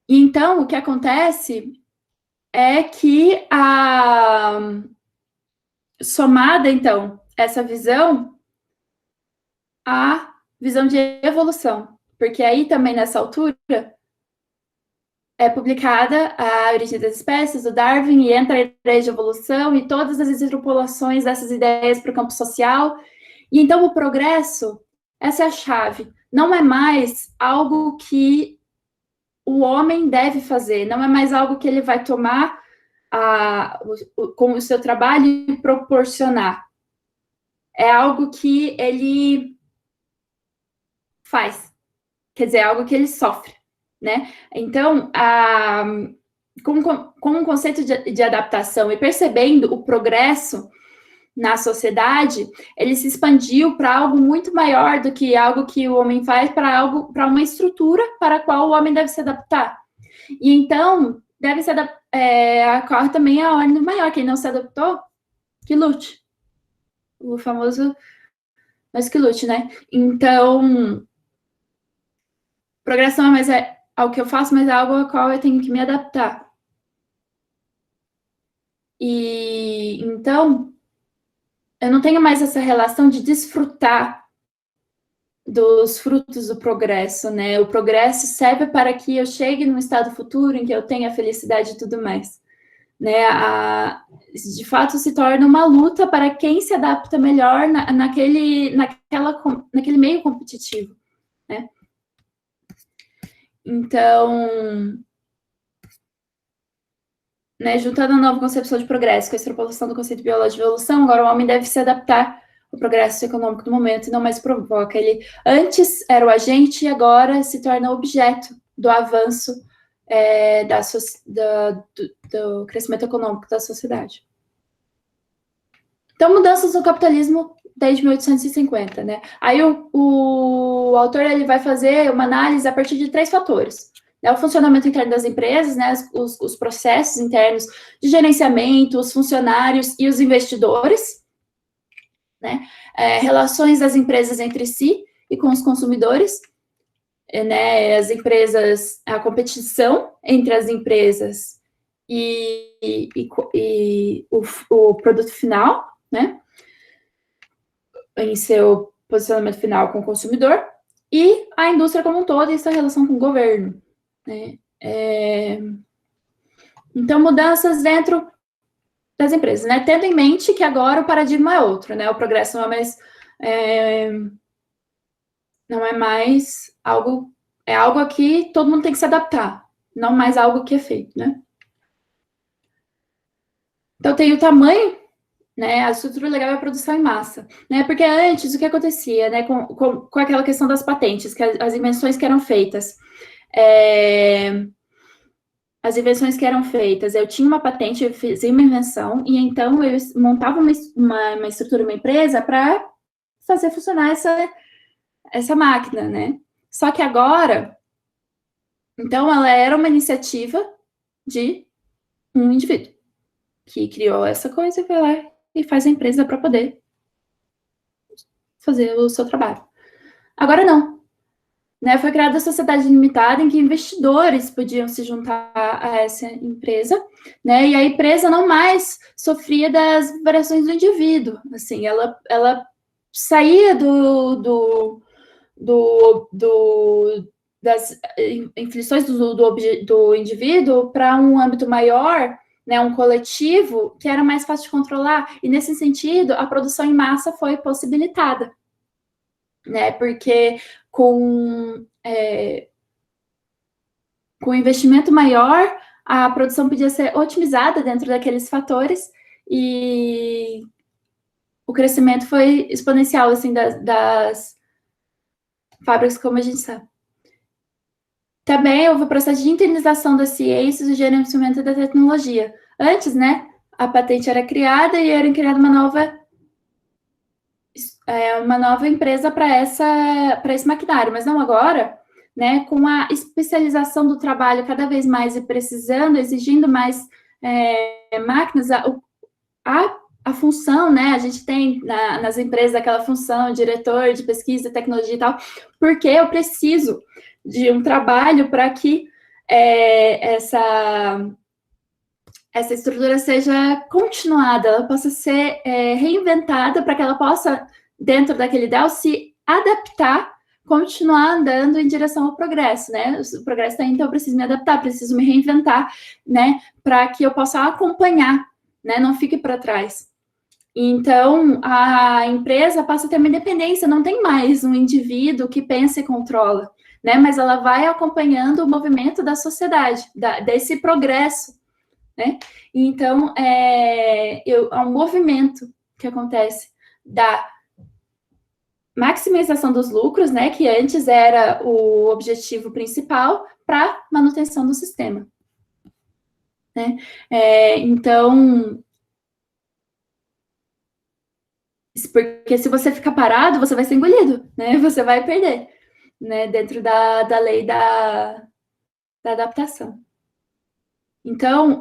E então, o que acontece é que somada, então, essa visão, a visão de evolução, porque aí também nessa altura é publicada a Origem das Espécies, do Darwin, e entra a ideia de evolução e todas as extrapolações dessas ideias para o campo social. E então o progresso, essa é a chave, não é mais algo que o homem deve fazer, não é mais algo que ele vai tomar com o seu trabalho e proporcionar. É algo que ele faz, quer dizer, é algo que ele sofre, né? Então, com um conceito de adaptação e percebendo o progresso na sociedade, ele se expandiu para algo muito maior do que algo que o homem faz, para uma estrutura para a qual o homem deve se adaptar. E então, deve se ocorre também a ordem do maior. Quem não se adaptou, que lute. O famoso, mas que lute, né? Então, progressão não é mais algo que eu faço, mas é algo ao qual eu tenho que me adaptar. E então, eu não tenho mais essa relação de desfrutar dos frutos do progresso, né? O progresso serve para que eu chegue num estado futuro em que eu tenha felicidade e tudo mais, né? De fato, se torna uma luta para quem se adapta melhor naquele meio competitivo, né? Então, né, juntando a nova concepção de progresso com a extrapolação do conceito biológico de evolução, agora o homem deve se adaptar ao progresso econômico do momento e não mais provoca. Ele antes era o agente e agora se torna objeto do avanço do crescimento econômico da sociedade. Então, mudanças no capitalismo desde 1850, né? Aí o autor ele vai fazer uma análise a partir de 3 fatores. O funcionamento interno das empresas, né, os processos internos de gerenciamento, os funcionários e os investidores, né, relações das empresas entre si e com os consumidores, né, as empresas, a competição entre as empresas e o produto final, né, em seu posicionamento final com o consumidor, e a indústria como um todo e essa relação com o governo, né? Então, mudanças dentro das empresas, né? Tendo em mente que agora o paradigma é outro, né? O progresso não é mais algo, é algo a que todo mundo tem que se adaptar, não mais algo que é feito, né? Então, tem o tamanho, né? A estrutura legal é a produção em massa, né? Porque antes, o que acontecia, né? Com aquela questão das patentes, que as invenções que eram feitas, eu tinha uma patente, eu fazia uma invenção, e então eu montava uma estrutura, uma empresa para fazer funcionar essa máquina, né? Só que agora, então ela era uma iniciativa de um indivíduo que criou essa coisa e vai lá e faz a empresa para poder fazer o seu trabalho. Agora não. Né, foi criada a sociedade limitada em que investidores podiam se juntar a essa empresa, né, e a empresa não mais sofria das variações do indivíduo, assim, ela saía das inflições do indivíduo para um âmbito maior, né, um coletivo, que era mais fácil de controlar, e nesse sentido, a produção em massa foi possibilitada, né, porque com investimento maior, a produção podia ser otimizada dentro daqueles fatores e o crescimento foi exponencial, assim, das fábricas, como a gente sabe. Também houve o processo de internalização das ciências e do gerenciamento da tecnologia. Antes, né, a patente era criada e era criada uma nova empresa para esse maquinário, mas não agora, né, com a especialização do trabalho cada vez mais e precisando, exigindo mais máquinas, a função, né, a gente tem nas empresas aquela função, diretor de pesquisa, tecnologia e tal, porque eu preciso de um trabalho para que essa estrutura seja continuada, ela possa ser reinventada para que ela possa, dentro daquele ideal, se adaptar continuar andando em direção ao progresso, né? O progresso está aí, então eu preciso me adaptar, preciso me reinventar, né? Para que eu possa acompanhar, né? Não fique para trás. Então, a empresa passa a ter uma independência, não tem mais um indivíduo que pensa e controla, né? Mas ela vai acompanhando o movimento da sociedade, desse progresso, né? Então, é um movimento que acontece da maximização dos lucros, né? Que antes era o objetivo principal, para manutenção do sistema, né? Então, porque se você ficar parado, você vai ser engolido, né? Você vai perder, né? Dentro da lei da adaptação. Então,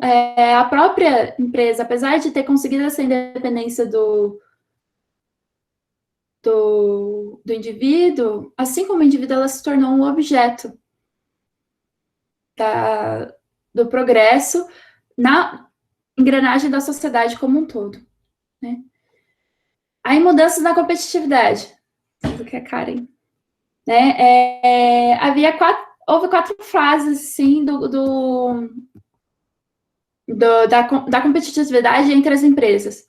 a própria empresa, apesar de ter conseguido essa independência do indivíduo, assim como o indivíduo, ela se tornou um objeto do progresso na engrenagem da sociedade como um todo, né? Aí, mudanças na competitividade. O que é Karen? Né? Houve 4 frases, sim, da competitividade entre as empresas.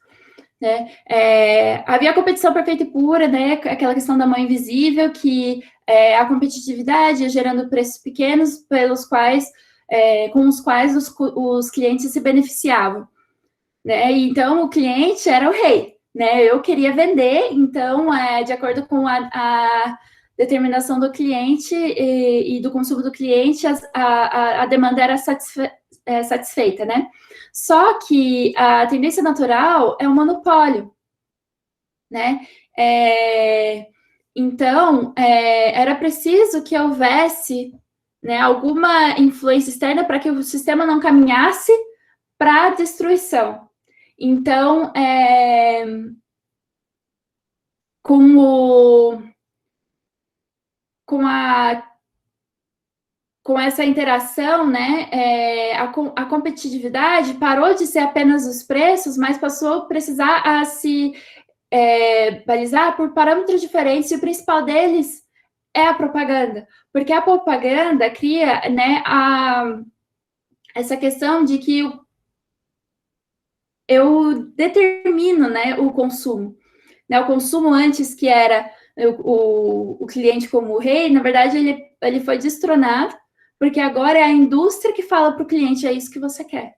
Né? Havia competição perfeita e pura, né? Aquela questão da mão invisível, que a competitividade ia gerando preços pequenos com os quais os clientes se beneficiavam. Né? Então, o cliente era o rei. Né? Eu queria vender, então, de acordo com a determinação do cliente e do consumo do cliente, a demanda era satisfeita, né? Só que a tendência natural é o monopólio, né? Então, era preciso que houvesse, né, alguma influência externa para que o sistema não caminhasse para a destruição. Então, com essa interação, né, a competitividade parou de ser apenas os preços, mas passou a precisar se balizar por parâmetros diferentes, e o principal deles é a propaganda, porque a propaganda cria, né, essa questão de que eu determino, né, o consumo. Né, o consumo antes, que era o cliente como o rei, na verdade, ele foi destronado, porque agora é a indústria que fala para o cliente: é isso que você quer,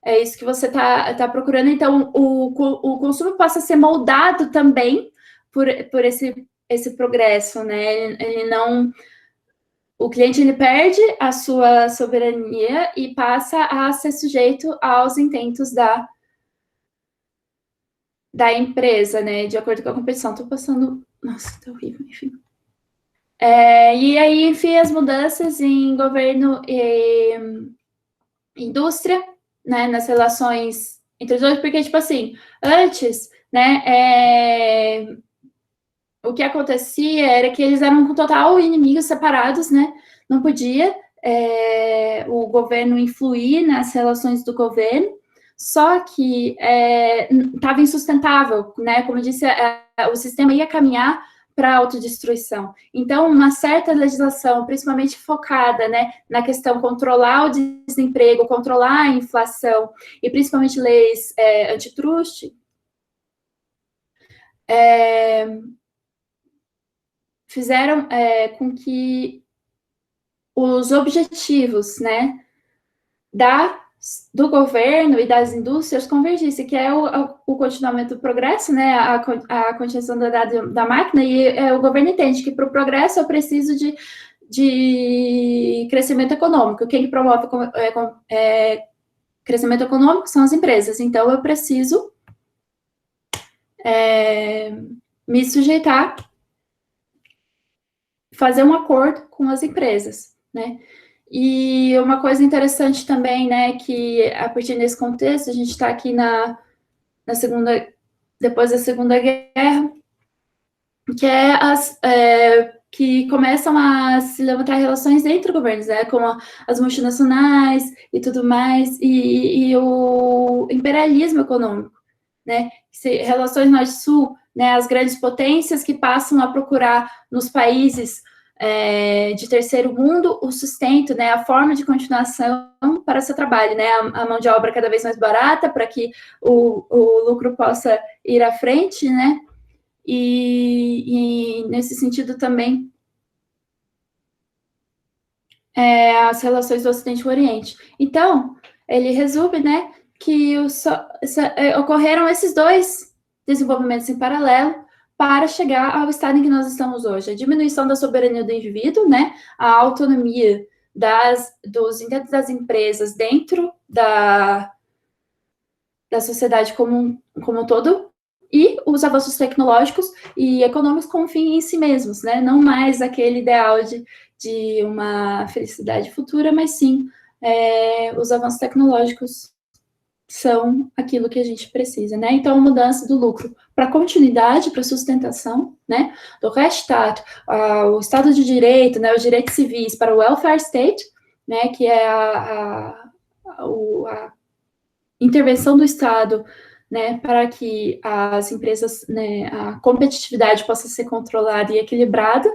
é isso que você tá procurando. Então, o consumo passa a ser moldado também por esse progresso, né? O cliente, ele perde a sua soberania e passa a ser sujeito aos intentos da empresa, né? De acordo com a competição. Tô passando... Nossa, tá horrível, enfim. E aí, enfim, as mudanças em governo e indústria, né? Nas relações entre os dois, porque, tipo assim, antes, né? O que acontecia era que eles eram com total inimigos separados, né? Não podia o governo influir nas relações do governo, só que estava insustentável, né? Como eu disse, o sistema ia caminhar para a autodestruição. Então, uma certa legislação, principalmente focada, né, na questão controlar o desemprego, controlar a inflação, e principalmente leis antitruste, fizeram com que os objetivos, né, do governo e das indústrias convergissem, que é o continuamento do progresso, né, a continuação da máquina, e o governo entende que para o progresso eu preciso de crescimento econômico. Quem promove crescimento econômico são as empresas, então eu preciso me sujeitar, fazer um acordo com as empresas, né? E uma coisa interessante também, né, que a partir desse contexto, a gente está aqui depois da Segunda Guerra, que que começam a se levantar relações entre governos, né, como as multinacionais e tudo mais, e o imperialismo econômico, né? Relações norte-sul, né? As grandes potências que passam a procurar nos países de terceiro mundo o sustento, né? A forma de continuação para seu trabalho, né? A mão de obra cada vez mais barata para que o lucro possa ir à frente, né? E nesse sentido também as relações do Ocidente e do Oriente. Então, ele resume, né, que ocorreram esses dois desenvolvimentos em paralelo para chegar ao estado em que nós estamos hoje. A diminuição da soberania do indivíduo, né, a autonomia dos integrantes das empresas dentro da sociedade como um todo, e os avanços tecnológicos e econômicos com fim em si mesmos, né? Não mais aquele ideal de uma felicidade futura, mas sim os avanços tecnológicos são aquilo que a gente precisa, né? Então, a mudança do lucro para continuidade, para sustentação, né? Do Rechtsstaat, o Estado de Direito, né? Os direitos civis para o welfare state, né? Que é a intervenção do Estado, né, para que as empresas, né, a competitividade possa ser controlada e equilibrada,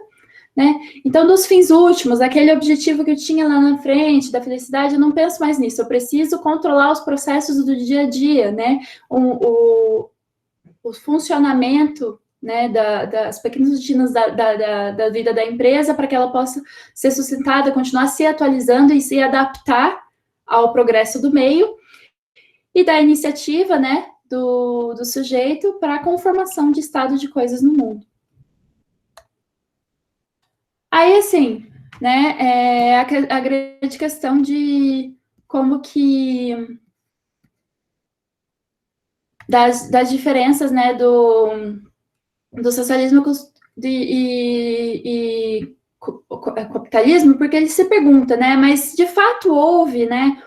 né? Então, dos fins últimos, aquele objetivo que eu tinha lá na frente, da felicidade, eu não penso mais nisso, eu preciso controlar os processos do dia a dia, né? O funcionamento, né, das pequenas rotinas da vida da empresa para que ela possa ser sustentada, continuar se atualizando e se adaptar ao progresso do meio, e da iniciativa, né, do sujeito para a conformação de estado de coisas no mundo. Aí, assim, né, a grande questão de como que das diferenças, né, do socialismo e capitalismo, porque ele se pergunta, né, mas de fato houve, né,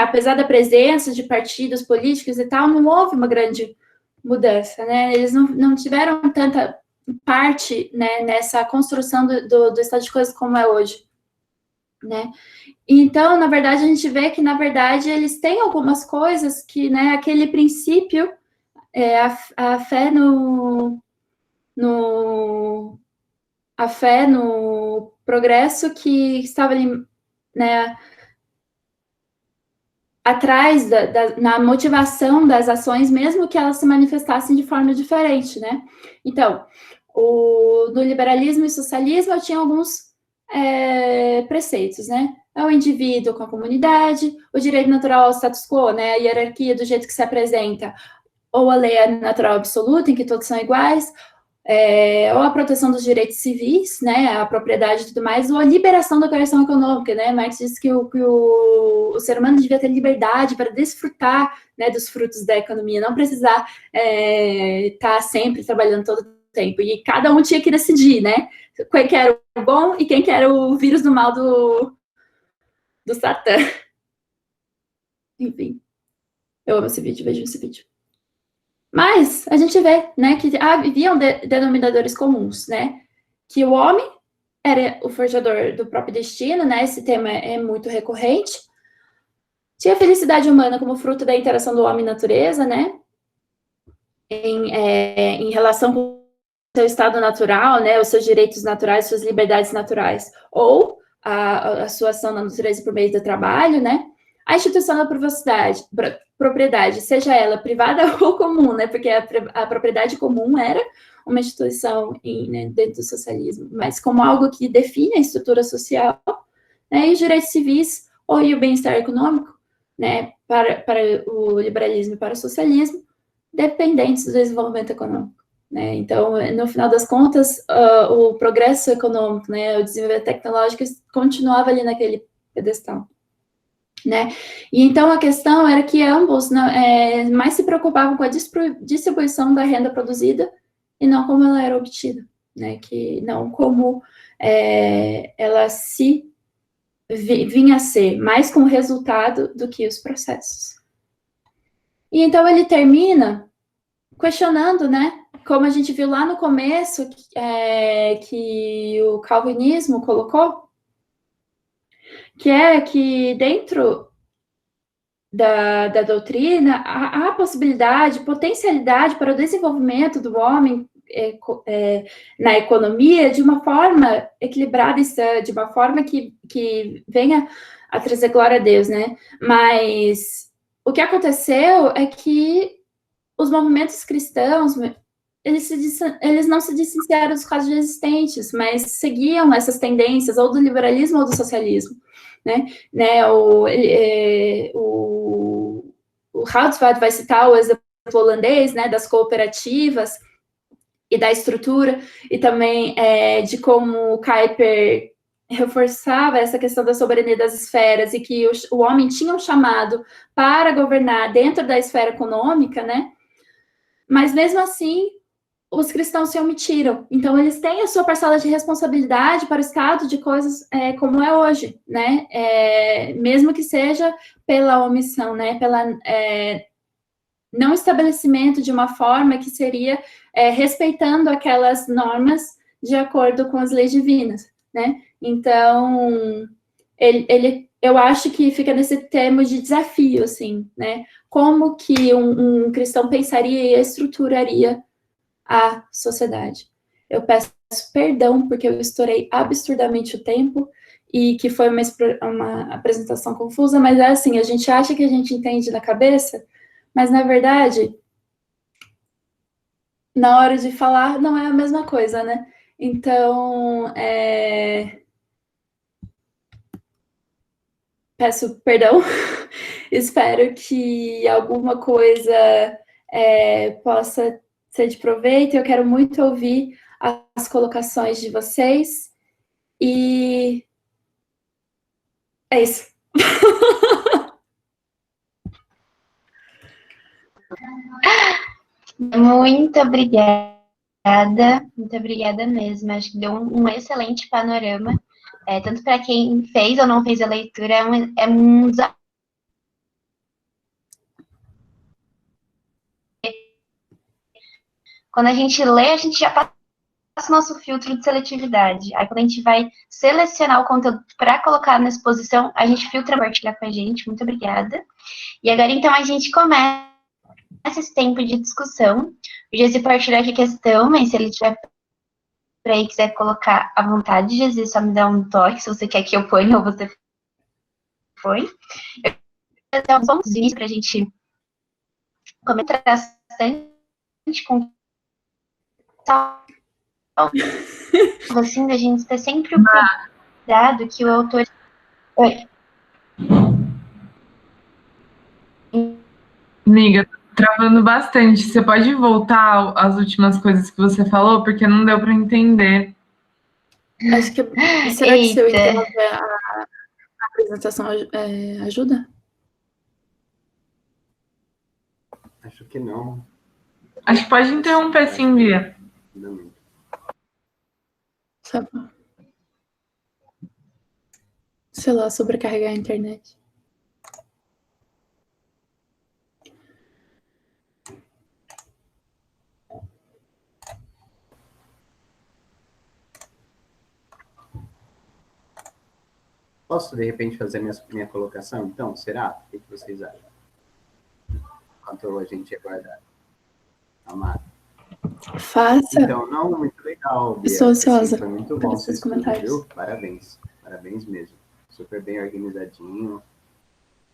apesar da presença de partidos políticos e tal, não houve uma grande mudança, né? Eles não tiveram tanta parte, né, nessa construção do estado de coisas como é hoje, né? Então, na verdade, a gente vê que, na verdade, eles têm algumas coisas que, né, aquele princípio, a fé a fé no progresso que estava ali, né, atrás na motivação das ações, mesmo que elas se manifestassem de forma diferente, né? Então, no liberalismo e socialismo eu tinha alguns preceitos, né? É o indivíduo com a comunidade, o direito natural ao status quo, né? A hierarquia do jeito que se apresenta, ou a lei natural absoluta, em que todos são iguais, ou a proteção dos direitos civis, né, a propriedade e tudo mais, ou a liberação da coerção econômica, né, Marx disse que o ser humano devia ter liberdade para desfrutar, né, dos frutos da economia, não precisar estar sempre trabalhando todo o tempo, e cada um tinha que decidir, né, quem que era o bom e quem que era o vírus do mal do Satã. Enfim, eu amo esse vídeo, vejo esse vídeo. Mas a gente vê, né, que haviam denominadores comuns, né, que o homem era o forjador do próprio destino, né, esse tema é muito recorrente. Tinha a felicidade humana como fruto da interação do homem e natureza, né, em relação com o seu estado natural, né, os seus direitos naturais, suas liberdades naturais, ou a sua ação na natureza por meio do trabalho, né. A instituição da propriedade, seja ela privada ou comum, né? Porque a propriedade comum era uma instituição dentro do socialismo, mas como algo que define a estrutura social, né? E os direitos civis ou o bem-estar econômico, né? Para o liberalismo e para o socialismo, dependentes do desenvolvimento econômico, né? Então, no final das contas, o progresso econômico, né? O desenvolvimento tecnológico continuava ali naquele pedestal, né? E então a questão era que ambos mais se preocupavam com a distribuição da renda produzida e não como ela era obtida, né? Que não como ela vinha a ser, mais como resultado do que os processos. E então ele termina questionando, né? Como a gente viu lá no começo, que o calvinismo colocou, que é que dentro da doutrina, há possibilidade, potencialidade para o desenvolvimento do homem na economia de uma forma equilibrada e sã, de uma forma que venha a trazer glória a Deus, né? Mas o que aconteceu é que os movimentos cristãos, eles não se distanciaram dos casos existentes, mas seguiam essas tendências, ou do liberalismo ou do socialismo, né? O Houtsvad vai citar o exemplo holandês, né, das cooperativas e da estrutura, e também de como o Kuyper reforçava essa questão da soberania das esferas, e que o homem tinha um chamado para governar dentro da esfera econômica, né? Mas mesmo assim, os cristãos se omitiram. Então, eles têm a sua parcela de responsabilidade para o estado de coisas como é hoje, né? Mesmo que seja pela omissão, né? Pela não estabelecimento de uma forma que seria respeitando aquelas normas de acordo com as leis divinas, né? Então, eu acho que fica nesse termo de desafio, assim, né? Como que um cristão pensaria e estruturaria a sociedade. Eu peço perdão porque eu estourei absurdamente o tempo e que foi uma apresentação confusa, mas é assim, a gente acha que a gente entende na cabeça, mas na verdade, na hora de falar, não é a mesma coisa, né? Então, peço perdão, espero que alguma coisa possa ser de proveito. Eu quero muito ouvir as colocações de vocês. E é isso. Muito obrigada mesmo. Acho que deu um excelente panorama, tanto para quem fez ou não fez a leitura, é um desafio. Quando a gente lê, a gente já passa o nosso filtro de seletividade. Aí, quando a gente vai selecionar o conteúdo para colocar na exposição, a gente filtra para compartilhar com a gente. Muito obrigada. E agora, então, a gente começa esse tempo de discussão. O Gesi partilhou aqui a questão, mas se ele tiver para aí quiser colocar à vontade, Gesi, só me dá um toque se você quer que eu ponha ou você põe. Eu tenho uns pontos para a gente comentar bastante com assim, da gente ter sempre o cuidado que o autor... Oi. Amiga, travando bastante. Você pode voltar às últimas coisas que você falou? Porque não deu para entender. Acho que... Será que se eu interromper a apresentação ajuda? Acho que não. Acho que pode interromper sim, Bia. Não. Tá bom. Sei lá, sobrecarregar a internet. Posso, de repente, fazer minha colocação, então? Será? O que vocês acham? Enquanto a gente aguarda. Amado. Faça. Então, não, muito legal, Bia. Estou ansiosa. Foi muito bom seus comentários. Viu? Parabéns. Parabéns mesmo. Super bem organizadinho.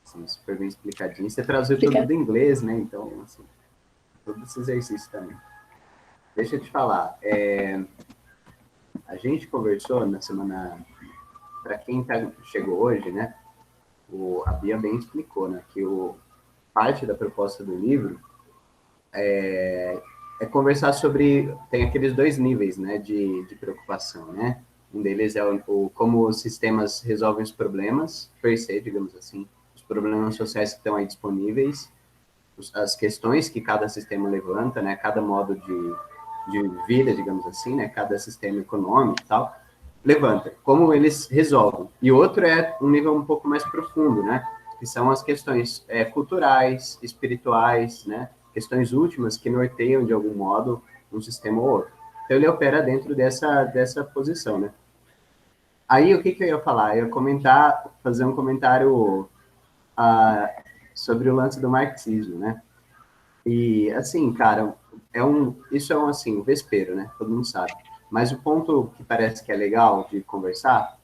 Assim, super bem explicadinho. Você traduziu tudo em inglês, né? Então, assim, todo esse exercício também. Deixa eu te falar. A gente conversou na semana... Para quem chegou hoje, né? A Bia bem explicou, né? Que parte da proposta do livro é conversar sobre... Tem aqueles dois níveis, né? De preocupação, né? Um deles é como os sistemas resolvem os problemas, per se, digamos assim. Os problemas sociais que estão aí disponíveis, as questões que cada sistema levanta, né? Cada modo de vida, digamos assim, né? Cada sistema econômico e tal, levanta. Como eles resolvem. E outro é um nível um pouco mais profundo, né? Que são as questões culturais, espirituais, né? Questões últimas que norteiam, de algum modo, um sistema ou outro. Então, ele opera dentro dessa posição, né? Aí, o que eu ia falar? Eu ia fazer um comentário sobre o lance do marxismo, né? E, assim, cara, isso é um vespeiro, né? Todo mundo sabe. Mas o ponto que parece que é legal de conversar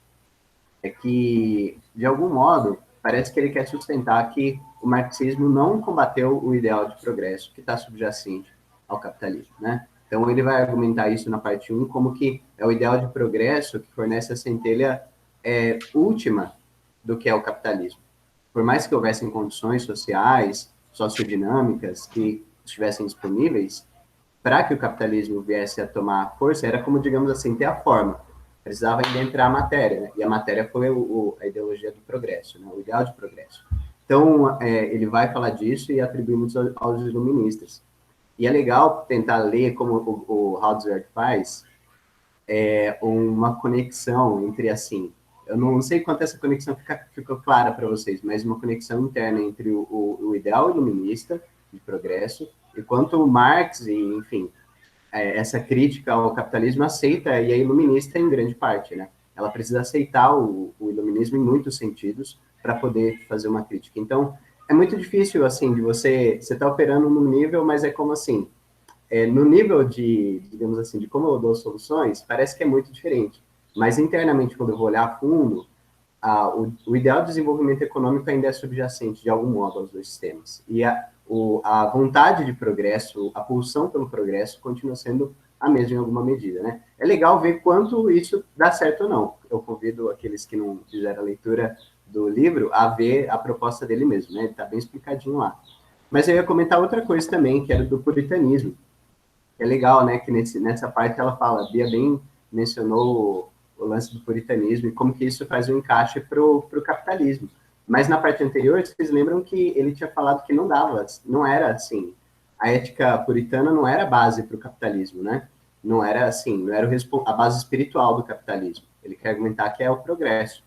é que, de algum modo, parece que ele quer sustentar que o marxismo não combateu o ideal de progresso que está subjacente ao capitalismo, né? Então, ele vai argumentar isso na parte 1 como que é o ideal de progresso que fornece a centelha última do que é o capitalismo. Por mais que houvessem condições sociais, sociodinâmicas que estivessem disponíveis, para que o capitalismo viesse a tomar força, era como, digamos assim, ter a forma. Precisava ainda entrar a matéria, né? E a matéria foi a ideologia do progresso, né? O ideal de progresso. Então, ele vai falar disso e atribui muito aos iluministas. E é legal tentar ler, como o Hawthorne faz, uma conexão entre, assim, eu não sei quanto essa conexão ficou clara para vocês, mas uma conexão interna entre o ideal iluminista de progresso e quanto o Marx e, enfim, essa crítica ao capitalismo aceita e é iluminista em grande parte, né? Ela precisa aceitar o iluminismo em muitos sentidos para poder fazer uma crítica. Então, é muito difícil, assim, de você tá operando num nível, mas é como assim, no nível de, digamos assim, de como eu dou soluções, parece que é muito diferente. Mas internamente, quando eu vou olhar a fundo, o ideal de desenvolvimento econômico ainda é subjacente, de algum modo, aos dois sistemas. E a vontade de progresso, a pulsão pelo progresso, continua sendo a mesma em alguma medida, né? É legal ver quanto isso dá certo ou não. Eu convido aqueles que não fizeram a leitura do livro a ver a proposta dele mesmo, né? Ele está bem explicadinho lá. Mas eu ia comentar outra coisa também, que era do puritanismo. É legal, né, que nessa parte ela fala, a Bia bem mencionou o lance do puritanismo e como que isso faz um encaixe para o capitalismo. Mas na parte anterior, vocês lembram que ele tinha falado que não era assim, a ética puritana não era base para o capitalismo, né? Não era assim, não era a base espiritual do capitalismo. Ele quer argumentar que é o progresso.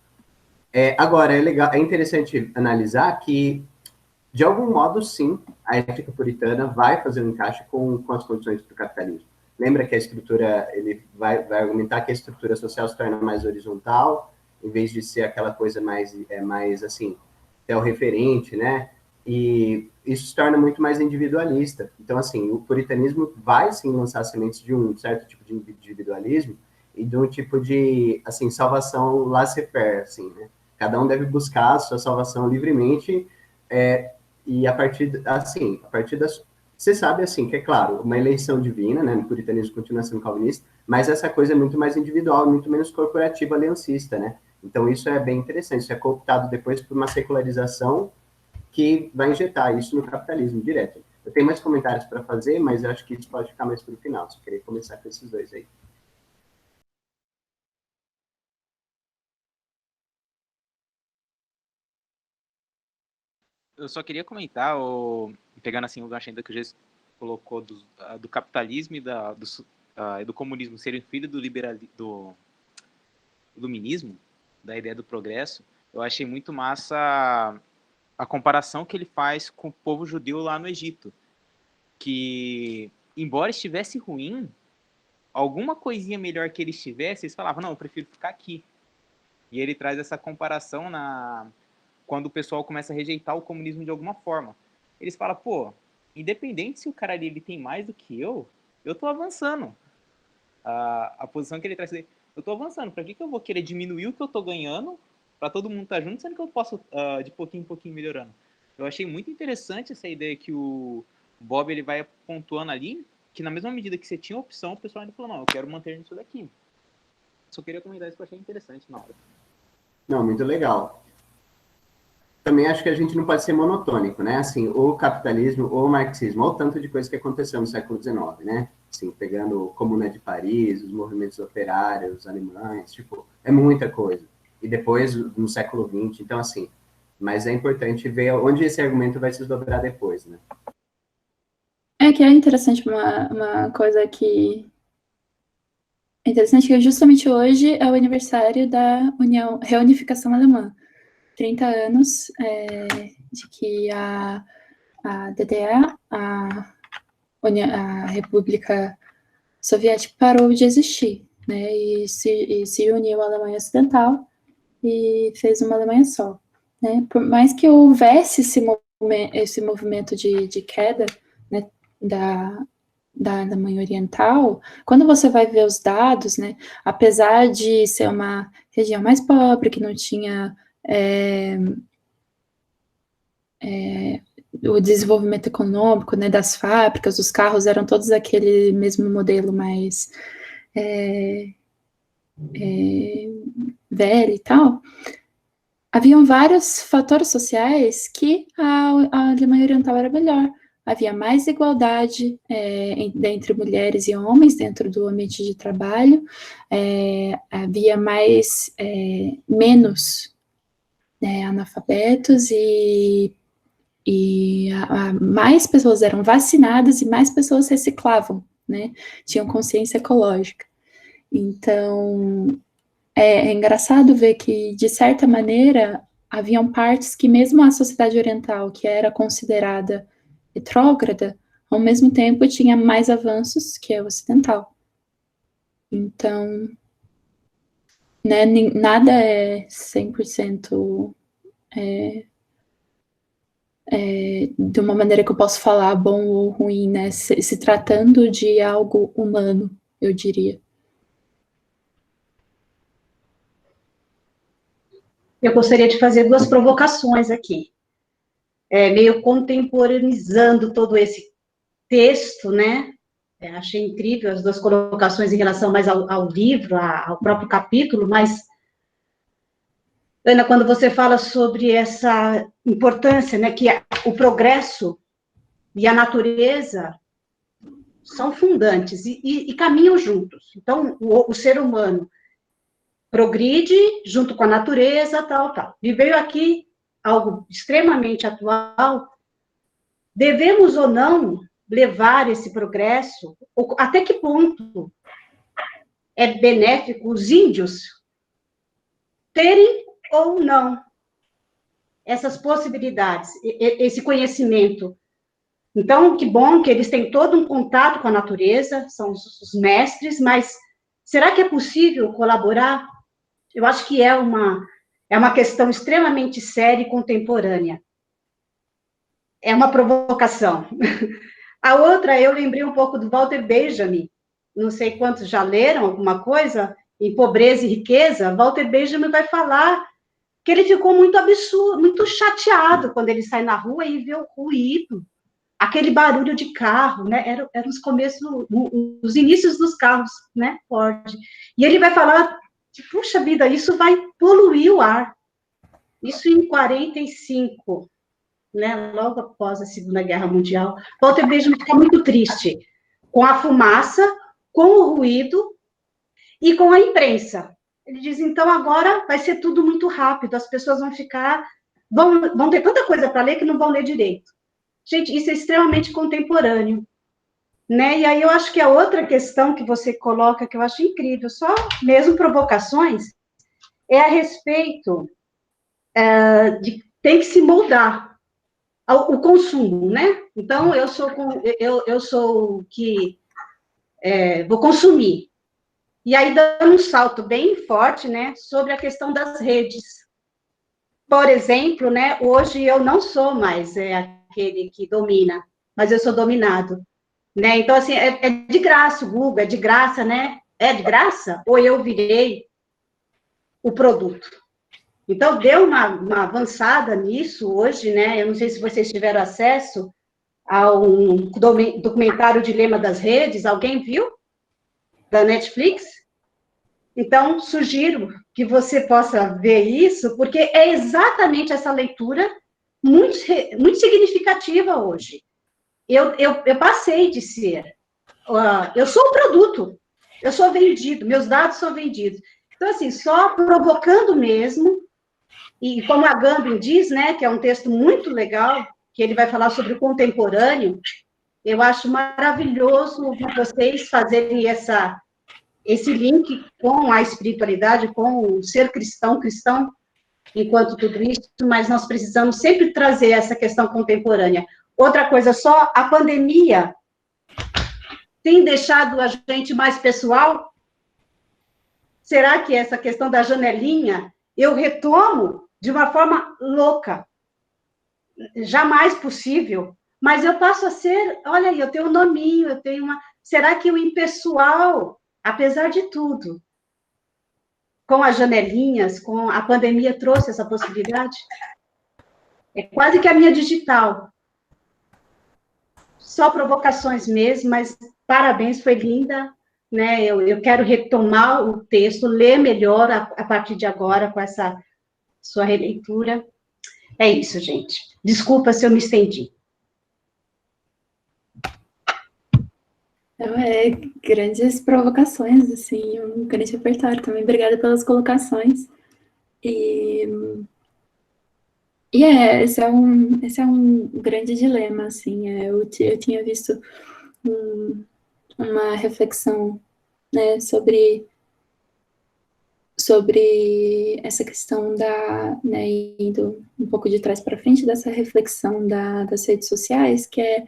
Agora, é interessante analisar que, de algum modo, sim, a ética puritana vai fazer um encaixe com as condições do capitalismo. Lembra que a estrutura, ele vai argumentar que a estrutura social se torna mais horizontal, em vez de ser aquela coisa mais assim, referente, né? E isso se torna muito mais individualista. Então, assim, o puritanismo vai, sim, lançar sementes de um certo tipo de individualismo e de um tipo de, assim, salvação laissez-faire, assim, né? Cada um deve buscar a sua salvação livremente, e a partir das... Você sabe, assim, que é claro, uma eleição divina, né, no puritanismo continua sendo calvinista, mas essa coisa é muito mais individual, muito menos corporativa, aliancista, né? Então isso é bem interessante, isso é cooptado depois por uma secularização que vai injetar isso no capitalismo direto. Eu tenho mais comentários para fazer, mas eu acho que isso pode ficar mais para o final, só queria começar com esses dois aí. Eu só queria comentar, pegando assim o gancho ainda que o Gês colocou do capitalismo e do comunismo serem filho do iluminismo, da ideia do progresso. Eu achei muito massa a comparação que ele faz com o povo judeu lá no Egito, que, embora estivesse ruim, alguma coisinha melhor que eles tivessem, eles falavam, não, eu prefiro ficar aqui. E ele traz essa comparação quando o pessoal começa a rejeitar o comunismo de alguma forma. Eles falam, pô, independente se o cara ali ele tem mais do que eu tô avançando. A posição que ele traz, eu tô avançando, pra que eu vou querer diminuir o que eu tô ganhando para todo mundo estar junto, sendo que eu posso de pouquinho em pouquinho melhorando. Eu achei muito interessante essa ideia que o Bob ele vai pontuando ali, que na mesma medida que você tinha opção, o pessoal ainda falou, não, eu quero manter isso daqui. Só queria comentar isso que eu achei interessante na hora. Não, muito legal. Também acho que a gente não pode ser monotônico, né? Assim, ou o capitalismo ou o marxismo, ou o tanto de coisa que aconteceu no século XIX, né? Assim, pegando a Comuna de Paris, os movimentos operários alemães, tipo, é muita coisa. E depois, no século XX, então, assim, mas é importante ver onde esse argumento vai se desdobrar depois, né? Que é interessante uma coisa que... É interessante que justamente hoje é o aniversário da Reunificação Alemã. 30 anos de que a DDR, a República Soviética, parou de existir, né? E se uniu à Alemanha Ocidental e fez uma Alemanha só, né? Por mais que houvesse esse esse movimento de queda, né, da mãe oriental, quando você vai ver os dados, né, apesar de ser uma região mais pobre, que não tinha o desenvolvimento econômico, né, das fábricas, os carros eram todos aquele mesmo modelo mais velho e tal, haviam vários fatores sociais que a Alemanha Oriental era melhor. Havia mais igualdade entre mulheres e homens dentro do ambiente de trabalho, havia menos analfabetos e mais pessoas eram vacinadas e mais pessoas reciclavam, né? Tinham consciência ecológica. Então, é engraçado ver que, de certa maneira, haviam partes que mesmo a sociedade oriental, que era considerada retrógrada, ao mesmo tempo tinha mais avanços que a ocidental. Então, né, nada é 100% de uma maneira que eu posso falar bom ou ruim, né, se tratando de algo humano, eu diria. Eu gostaria de fazer 2 provocações aqui, meio contemporaneizando todo esse texto, né? Achei incrível as 2 colocações em relação mais ao livro, ao próprio capítulo, mas, Ana, quando você fala sobre essa importância, né, que o progresso e a natureza são fundantes e caminham juntos. Então, o ser humano progride junto com a natureza, tal. E veio aqui algo extremamente atual. Devemos ou não levar esse progresso? Até que ponto é benéfico os índios terem ou não essas possibilidades, esse conhecimento? Então, que bom que eles têm todo um contato com a natureza, são os mestres, mas será que é possível colaborar? Eu acho que é uma questão extremamente séria e contemporânea. É uma provocação. A outra, eu lembrei um pouco do Walter Benjamin, não sei quantos já leram alguma coisa, em Pobreza e Riqueza. Walter Benjamin vai falar que ele ficou muito absurdo, muito chateado quando ele sai na rua e vê o ruído, aquele barulho de carro, né? Eram os começos, os inícios dos carros, né? Ford. E ele vai falar, puxa vida, isso vai poluir o ar. Isso em 45, né? Logo após a Segunda Guerra Mundial. Walter Benjamin fica muito triste com a fumaça, com o ruído e com a imprensa. Ele diz, então agora vai ser tudo muito rápido, as pessoas vão ter tanta coisa para ler que não vão ler direito. Gente, isso é extremamente contemporâneo, né? E aí eu acho que a outra questão que você coloca, que eu acho incrível, só mesmo provocações, é a respeito de tem que se moldar o consumo, né? Então, eu sou que vou consumir. E aí, dando um salto bem forte, né, sobre a questão das redes. Por exemplo, né, hoje eu não sou mais aquele que domina, mas eu sou dominado, né? Então, assim, é de graça o Google, é de graça, né? É de graça? Ou eu virei o produto? Então, deu uma avançada nisso hoje, né? Eu não sei se vocês tiveram acesso a um documentário Dilema das Redes, alguém viu? Da Netflix? Então, sugiro que você possa ver isso, porque é exatamente essa leitura muito significativa hoje. Eu passei de ser, eu sou um produto, eu sou vendido, meus dados são vendidos. Então, assim, só provocando mesmo, e como a Gambin diz, né, que é um texto muito legal, que ele vai falar sobre o contemporâneo, eu acho maravilhoso ouvir vocês fazerem esse link com a espiritualidade, com o ser cristão, enquanto tudo isso, mas nós precisamos sempre trazer essa questão contemporânea. Outra coisa só, a pandemia tem deixado a gente mais pessoal? Será que essa questão da janelinha eu retomo de uma forma louca? jamais possível, mas eu passo a ser, olha aí, eu tenho um nominho, eu tenho uma... Será que o impessoal, apesar de tudo, com as janelinhas, com a pandemia trouxe essa possibilidade? É quase que a minha digital. Só provocações mesmo, mas parabéns, foi linda, né? Eu quero retomar o texto, ler melhor a partir de agora com essa sua releitura. É isso, gente. Desculpa se eu me estendi. Então, grandes provocações, assim, um grande repertório também. Obrigada pelas colocações. Esse é um grande dilema, assim. Eu tinha visto uma reflexão, né, sobre essa questão né, indo um pouco de trás para frente dessa reflexão das redes sociais, que é,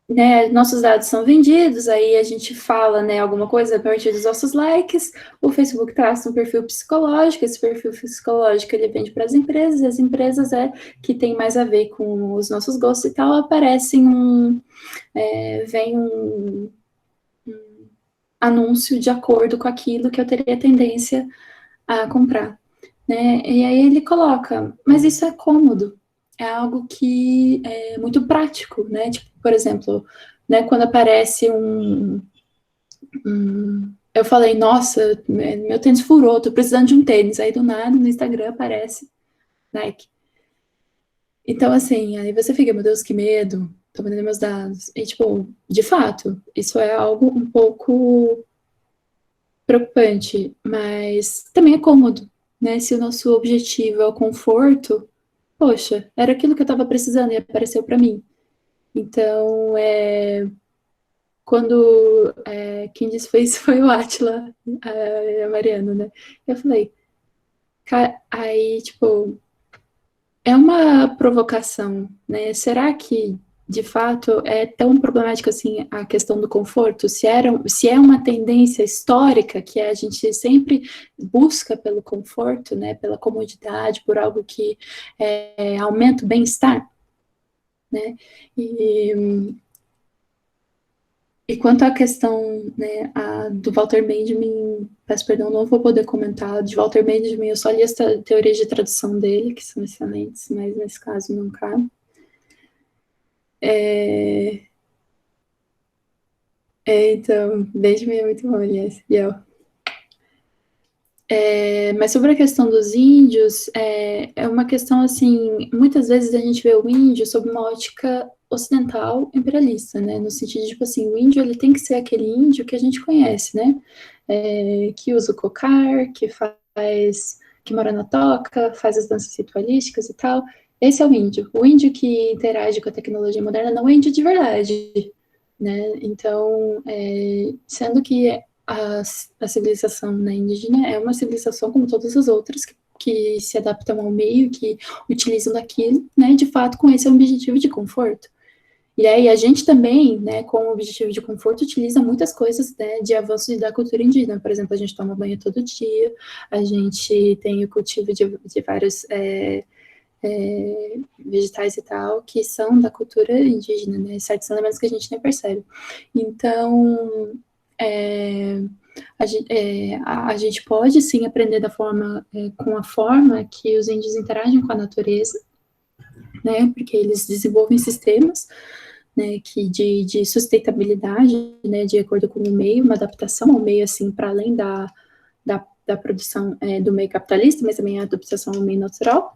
né, nossos dados são vendidos, aí a gente fala, né, alguma coisa a partir dos nossos likes, o Facebook traça um perfil psicológico, esse perfil psicológico ele vende para as empresas, e as empresas que tem mais a ver com os nossos gostos e tal, vem um anúncio de acordo com aquilo que eu teria tendência a comprar, né, e aí ele coloca, mas isso é cômodo, é algo que é muito prático, né? Tipo, por exemplo, né, quando aparece eu falei, nossa, meu tênis furou, tô precisando de um tênis. Aí do nada no Instagram aparece Nike. Então, assim, aí você fica, meu Deus, que medo, tô vendendo meus dados. E, tipo, de fato, isso é algo um pouco preocupante, mas também é cômodo, né? Se o nosso objetivo é o conforto, poxa, era aquilo que eu estava precisando e apareceu para mim. Então, quando quem disse foi isso foi o Átila, a Mariana, né? Eu falei, aí, tipo, é uma provocação, né? Será que, de fato, é tão problemático assim a questão do conforto? Se é uma tendência histórica que a gente sempre busca pelo conforto, né? Pela comodidade, por algo que aumenta o bem-estar, né? E quanto à questão, né, do Walter Benjamin, peço perdão, não vou poder comentar, de Walter Benjamin, eu só li as teorias de tradução dele, que são excelentes, mas nesse caso não cabe. Então, Benjamin é muito bom, yes, yeah. Mas sobre a questão dos índios, é uma questão, assim, muitas vezes a gente vê o índio sob uma ótica ocidental imperialista, né, no sentido de, tipo assim, o índio, ele tem que ser aquele índio que a gente conhece, né, que usa o cocar, que mora na toca, faz as danças ritualísticas e tal, esse é o índio que interage com a tecnologia moderna não é índio de verdade, né, então, sendo que a civilização, né, indígena é uma civilização como todas as outras, que se adaptam ao meio, que utilizam daquilo, né, de fato, com esse objetivo de conforto. E aí a gente também, né, com o objetivo de conforto, utiliza muitas coisas, né, de avanços da cultura indígena. Por exemplo, a gente toma banho todo dia, a gente tem o cultivo de vários vegetais e tal, que são da cultura indígena, né, certos elementos que a gente nem percebe. Então, a gente pode, sim, aprender com a forma que os índios interagem com a natureza, né, porque eles desenvolvem sistemas, né, de sustentabilidade, né, de acordo com o meio, uma adaptação ao meio, assim, para além da produção do meio capitalista, mas também a adaptação ao meio natural,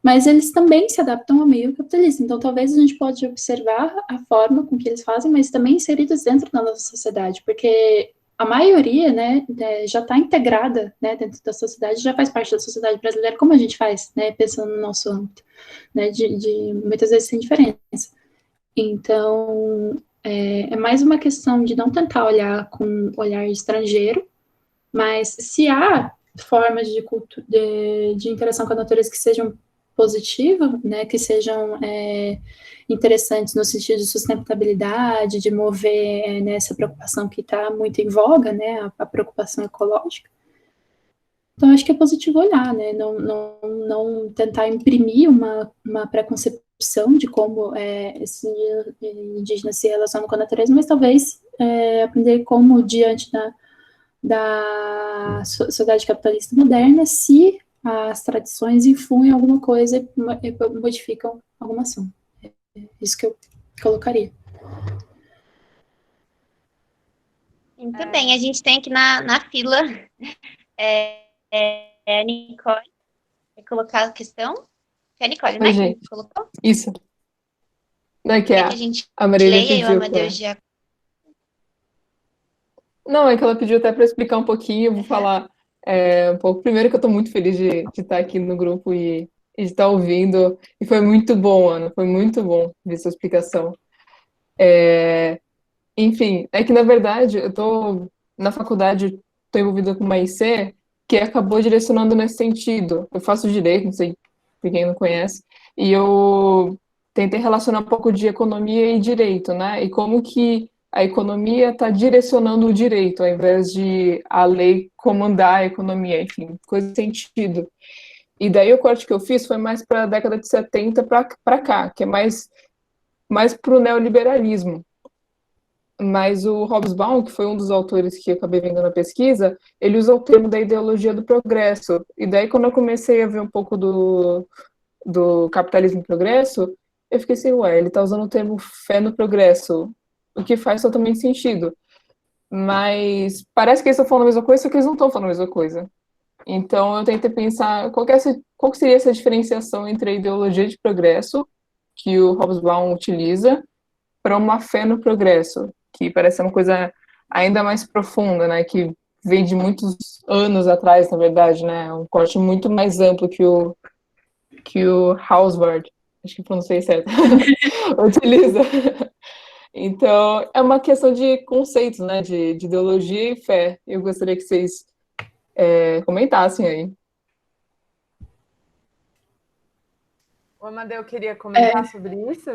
mas eles também se adaptam ao meio capitalista, então talvez a gente pode observar a forma com que eles fazem, mas também inseridos dentro da nossa sociedade, porque a maioria, né, já está integrada, né, dentro da sociedade, já faz parte da sociedade brasileira, como a gente faz, né, pensando no nosso âmbito, né, muitas vezes sem diferença. Então, é mais uma questão de não tentar olhar com olhar estrangeiro, mas se há formas de interação com a natureza que sejam positivas, né, que sejam interessantes no sentido de sustentabilidade, de mover nessa preocupação que está muito em voga, né, a preocupação ecológica, Então, acho que é positivo olhar, né? Não tentar imprimir uma preconcepção de como esses indígenas se relacionam com a natureza, mas talvez aprender como, diante da sociedade capitalista moderna, se as tradições influem em alguma coisa e modificam alguma ação. É isso que eu colocaria. Muito bem, a gente tem aqui na fila a Nicole. Quer colocar a questão? É a Nicole, né? Oi, gente. Colocou? Isso. Não é que Quer que a gente a Marília leia e o pediu Amadeus já... Não, é que ela pediu até para explicar um pouquinho, eu vou falar um pouco. Primeiro que eu estou muito feliz de estar aqui no grupo e de estar ouvindo, e foi muito bom, Ana, foi muito bom ver sua explicação. Enfim, é que na verdade eu estou na faculdade, estou envolvida com uma IC que acabou direcionando nesse sentido. Eu faço direito, não sei para quem não conhece, e eu tentei relacionar um pouco de economia e direito, né? E como que a economia está direcionando o direito, ao invés de a lei comandar a economia, enfim, coisa de sentido. E daí o corte que eu fiz foi mais para a década de 70 para cá, que é mais para o neoliberalismo. Mas o Hobsbawm, que foi um dos autores que eu acabei vendo na pesquisa, ele usa o termo da ideologia do progresso. E daí, quando eu comecei a ver um pouco do capitalismo e progresso, eu fiquei assim, ele está usando o termo fé no progresso, o que faz totalmente sentido. Mas parece que eles estão falando a mesma coisa, só que eles não estão falando a mesma coisa. Então, eu tentei pensar qual seria essa diferenciação entre a ideologia de progresso, que o Hobsbawm utiliza, para uma fé no progresso, que parece uma coisa ainda mais profunda, né, que vem de muitos anos atrás, na verdade, né, um corte muito mais amplo que o Hausward, acho que pronunciei certo, utiliza. Então, é uma questão de conceitos, né, de ideologia e fé. Eu gostaria que vocês comentassem aí. O Amadeu queria comentar sobre isso?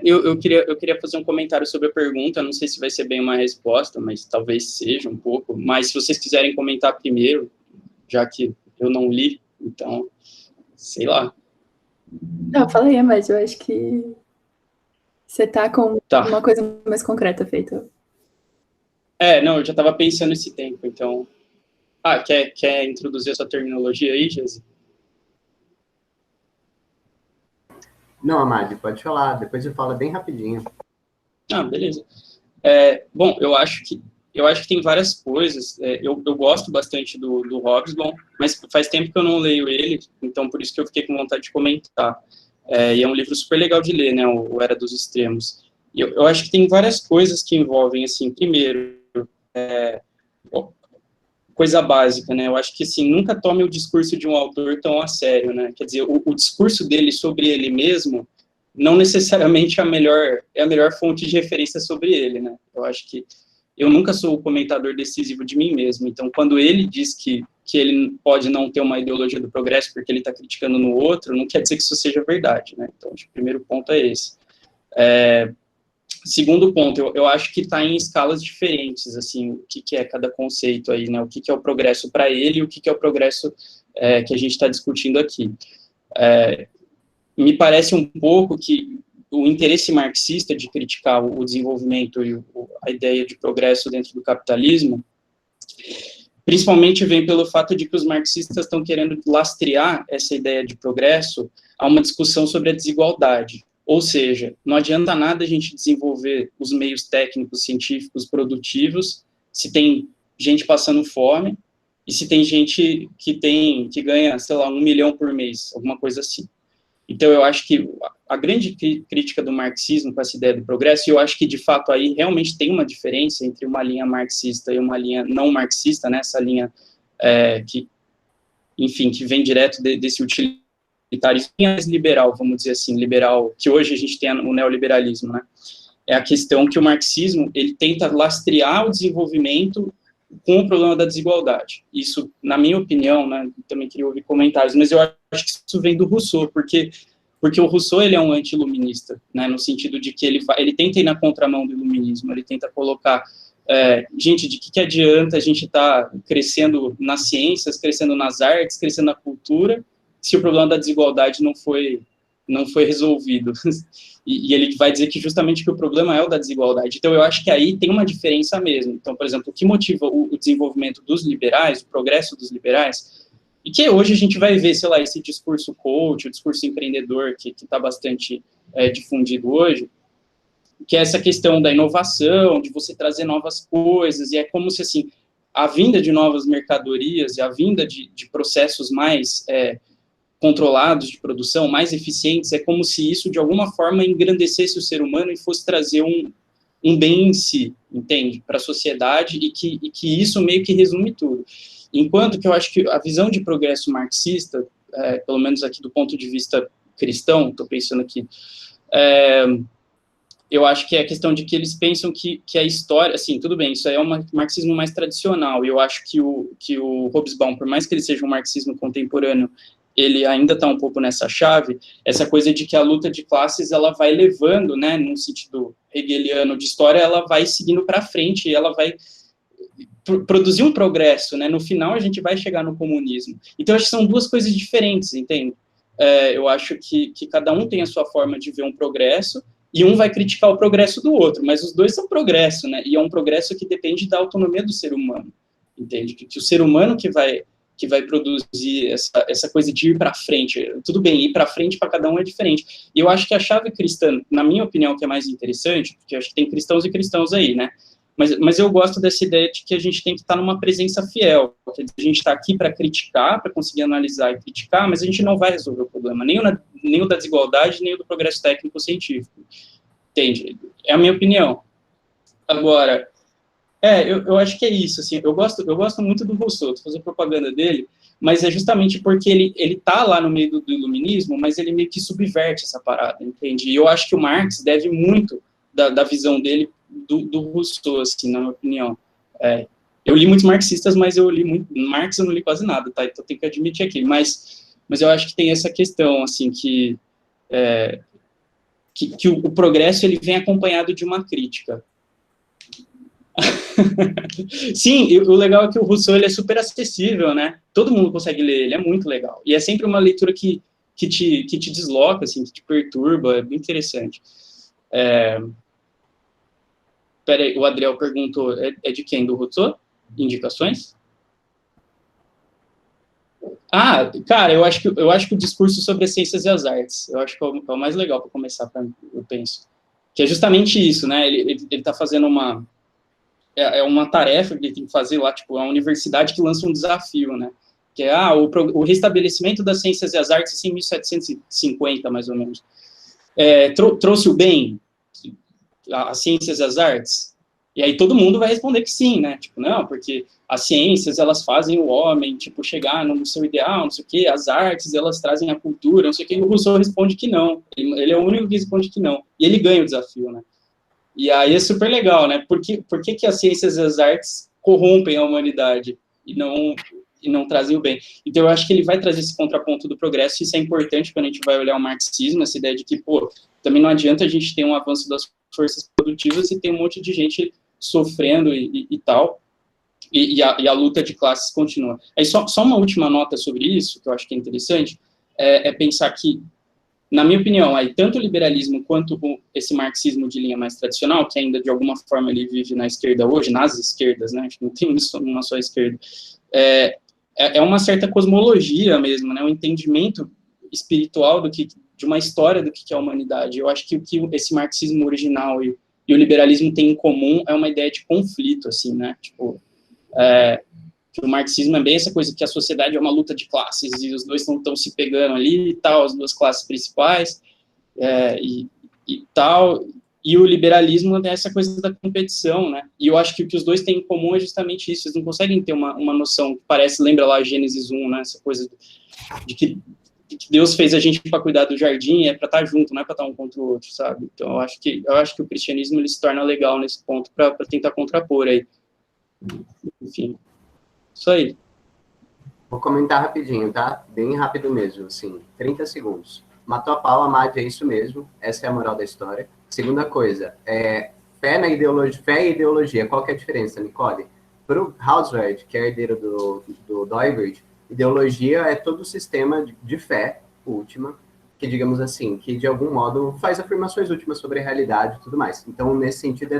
Eu queria fazer um comentário sobre a pergunta, não sei se vai ser bem uma resposta, mas talvez seja um pouco, mas se vocês quiserem comentar primeiro, já que eu não li, então, sei lá. Não, fala aí, mas eu acho que você tá com uma coisa mais concreta feita. Não, eu já estava pensando esse tempo, então... quer introduzir a sua terminologia aí, Jesse? Não, Amade, pode falar. Depois eu falo bem rapidinho. Beleza. Bom, eu acho que tem várias coisas. Eu gosto bastante do Hobsbawm, mas faz tempo que eu não leio ele, então por isso que eu fiquei com vontade de comentar. E é um livro super legal de ler, né, o Era dos Extremos. E eu acho que tem várias coisas que envolvem, assim, primeiro, coisa básica, né, eu acho que, assim, nunca tome o discurso de um autor tão a sério, né, quer dizer, o discurso dele sobre ele mesmo não necessariamente é a melhor fonte de referência sobre ele, né, eu acho que eu nunca sou o comentador decisivo de mim mesmo, então, quando ele diz que ele pode não ter uma ideologia do progresso porque ele está criticando no outro, não quer dizer que isso seja verdade, né, então, acho que o primeiro ponto é esse. Segundo ponto, eu acho que está em escalas diferentes, assim, o que é cada conceito aí, né, o que é o progresso para ele e o que é o progresso que a gente está discutindo aqui. Me parece um pouco que o interesse marxista de criticar o desenvolvimento e a ideia de progresso dentro do capitalismo, principalmente vem pelo fato de que os marxistas estão querendo lastrear essa ideia de progresso a uma discussão sobre a desigualdade. Ou seja, não adianta nada a gente desenvolver os meios técnicos, científicos, produtivos, se tem gente passando fome e se tem gente que ganha, sei lá, 1 milhão por mês, alguma coisa assim. Então, eu acho que a grande crítica do marxismo com essa ideia do progresso, e eu acho que, de fato, aí realmente tem uma diferença entre uma linha marxista e uma linha não marxista, né, essa linha que vem direto desse utilitarismo mais liberal, vamos dizer assim, liberal, que hoje a gente tem o neoliberalismo, né, é a questão que o marxismo, ele tenta lastrear o desenvolvimento com o problema da desigualdade. Isso, na minha opinião, né, também queria ouvir comentários, mas eu acho que isso vem do Rousseau, porque o Rousseau, ele é um anti-iluminista, né, no sentido de que ele tenta ir na contramão do iluminismo, ele tenta colocar gente, de que adianta a gente estar crescendo nas ciências, crescendo nas artes, crescendo na cultura, se o problema da desigualdade não foi resolvido? E ele vai dizer que justamente que o problema é o da desigualdade. Então, eu acho que aí tem uma diferença mesmo. Então, por exemplo, o que motiva o desenvolvimento dos liberais, o progresso dos liberais, e que hoje a gente vai ver, sei lá, esse discurso coach, o discurso empreendedor, que está bastante difundido hoje, que é essa questão da inovação, de você trazer novas coisas, e é como se, assim, a vinda de novas mercadorias e a vinda de processos mais controlados de produção, mais eficientes, é como se isso, de alguma forma, engrandecesse o ser humano e fosse trazer um bem em si, entende? Para a sociedade, e que isso meio que resume tudo. Enquanto que eu acho que a visão de progresso marxista, pelo menos aqui do ponto de vista cristão, estou pensando aqui, eu acho que é a questão de que eles pensam que a história, assim, tudo bem, isso aí é um marxismo mais tradicional, e eu acho que o Hobsbawm, por mais que ele seja um marxismo contemporâneo, ele ainda está um pouco nessa chave, essa coisa de que a luta de classes, ela vai levando, né, num sentido hegeliano de história, ela vai seguindo para frente, e ela vai produzir um progresso, né, no final a gente vai chegar no comunismo. Então, eu acho que são duas coisas diferentes, entende? Eu acho que cada um tem a sua forma de ver um progresso, e um vai criticar o progresso do outro, mas os dois são progresso, né, e é um progresso que depende da autonomia do ser humano, entende? Que o ser humano que vai produzir essa coisa de ir para frente. Tudo bem, ir para frente para cada um é diferente. E eu acho que a chave cristã, na minha opinião, que é mais interessante, porque eu acho que tem cristãos e cristãos aí, né? Mas eu gosto dessa ideia de que a gente tem que estar numa presença fiel. Quer dizer, a gente está aqui para criticar, para conseguir analisar e criticar, mas a gente não vai resolver o problema, nem o da desigualdade, nem o do progresso técnico-científico. Entende? É a minha opinião. Agora, eu acho que é isso, assim, eu gosto muito do Rousseau, tô fazendo propaganda dele, mas é justamente porque ele tá lá no meio do iluminismo, mas ele meio que subverte essa parada, entende? E eu acho que o Marx deve muito da visão dele do Rousseau, assim, na minha opinião. Eu li muitos marxistas, mas eu li muito Marx, eu não li quase nada, tá? Então tenho que admitir aqui, mas eu acho que tem essa questão, assim, que o progresso, ele vem acompanhado de uma crítica. Sim, e o legal é que o Rousseau, ele é super acessível, né? Todo mundo consegue ler, ele é muito legal. E é sempre uma leitura que te desloca, assim, que te perturba, é bem interessante. Peraí, o Adriel perguntou, é de quem? Do Rousseau? Indicações? Ah, cara, eu acho que o discurso sobre as ciências e as artes, eu acho que é o mais legal para começar, eu penso. Que é justamente isso, né? Ele tá fazendo uma tarefa que ele tem que fazer lá, tipo, é uma universidade que lança um desafio, né? Que é o restabelecimento das ciências e as artes assim, em 1750, mais ou menos. Trouxe o bem, as ciências e as artes? E aí todo mundo vai responder que sim, né? Tipo, não, porque as ciências, elas fazem o homem, tipo, chegar no seu ideal, não sei o quê, as artes, elas trazem a cultura, não sei o quê, e o Rousseau responde que não. Ele é o único que responde que não. E ele ganha o desafio, né? E aí é super legal, né? Por que as ciências e as artes corrompem a humanidade e não trazem o bem? Então, eu acho que ele vai trazer esse contraponto do progresso, e isso é importante quando a gente vai olhar o marxismo, essa ideia de que, também não adianta a gente ter um avanço das forças produtivas e ter um monte de gente sofrendo e tal, e a luta de classes continua. Aí, só uma última nota sobre isso, que eu acho que é interessante, é pensar que, na minha opinião, aí, tanto o liberalismo quanto esse marxismo de linha mais tradicional, que ainda de alguma forma ele vive na esquerda hoje, nas esquerdas, né, acho que não tem uma só esquerda, é uma certa cosmologia mesmo, né, um entendimento espiritual de uma história do que é a humanidade. Eu acho que o que esse marxismo original e o liberalismo têm em comum é uma ideia de conflito, assim, né, tipo, que o marxismo é bem essa coisa que a sociedade é uma luta de classes e os dois estão se pegando ali e tal, as duas classes principais e tal, e o liberalismo é essa coisa da competição, né, e eu acho que o que os dois têm em comum é justamente isso, eles não conseguem ter uma noção que lembra lá Gênesis 1, né, essa coisa de que Deus fez a gente para cuidar do jardim, é para estar junto, não é para estar um contra o outro, sabe, então eu acho que o cristianismo ele se torna legal nesse ponto para tentar contrapor aí, enfim. Isso aí. Vou comentar rapidinho, tá? Bem rápido mesmo, assim, 30 segundos. Matou a pau, Amade, é isso mesmo. Essa é a moral da história. Segunda coisa, fé na ideologia, fé e ideologia, qual que é a diferença, Nicole? Para o Hauswirth, que é herdeiro do Doivert, ideologia é todo o sistema de fé última, que, digamos assim, que de algum modo faz afirmações últimas sobre a realidade e tudo mais. Então, nesse sentido,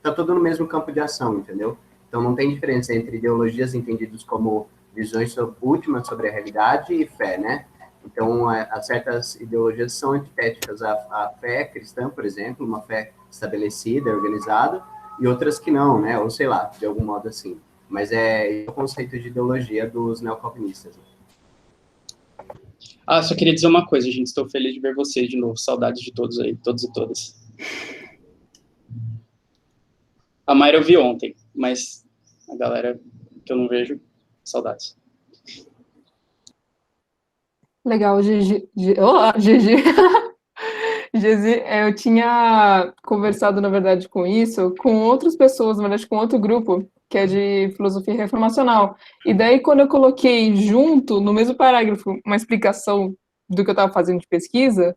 tá tudo no mesmo campo de ação, entendeu? Então, não tem diferença entre ideologias entendidas como visões últimas sobre a realidade e fé, né? Então, certas ideologias são antitéticas à fé cristã, por exemplo, uma fé estabelecida, organizada, e outras que não, né? Ou sei lá, de algum modo assim. Mas é o conceito de ideologia dos neocalvinistas. Só queria dizer uma coisa, gente. Estou feliz de ver vocês de novo. Saudades de todos aí, todos e todas. A Mayra eu vi ontem, mas a galera que eu não vejo, saudades. Legal, Gigi. Olá, Gigi. Gigi, eu tinha conversado, na verdade, com isso, com outras pessoas, na verdade, com outro grupo, que é de filosofia reformacional. E daí, quando eu coloquei junto, no mesmo parágrafo, uma explicação do que eu estava fazendo de pesquisa,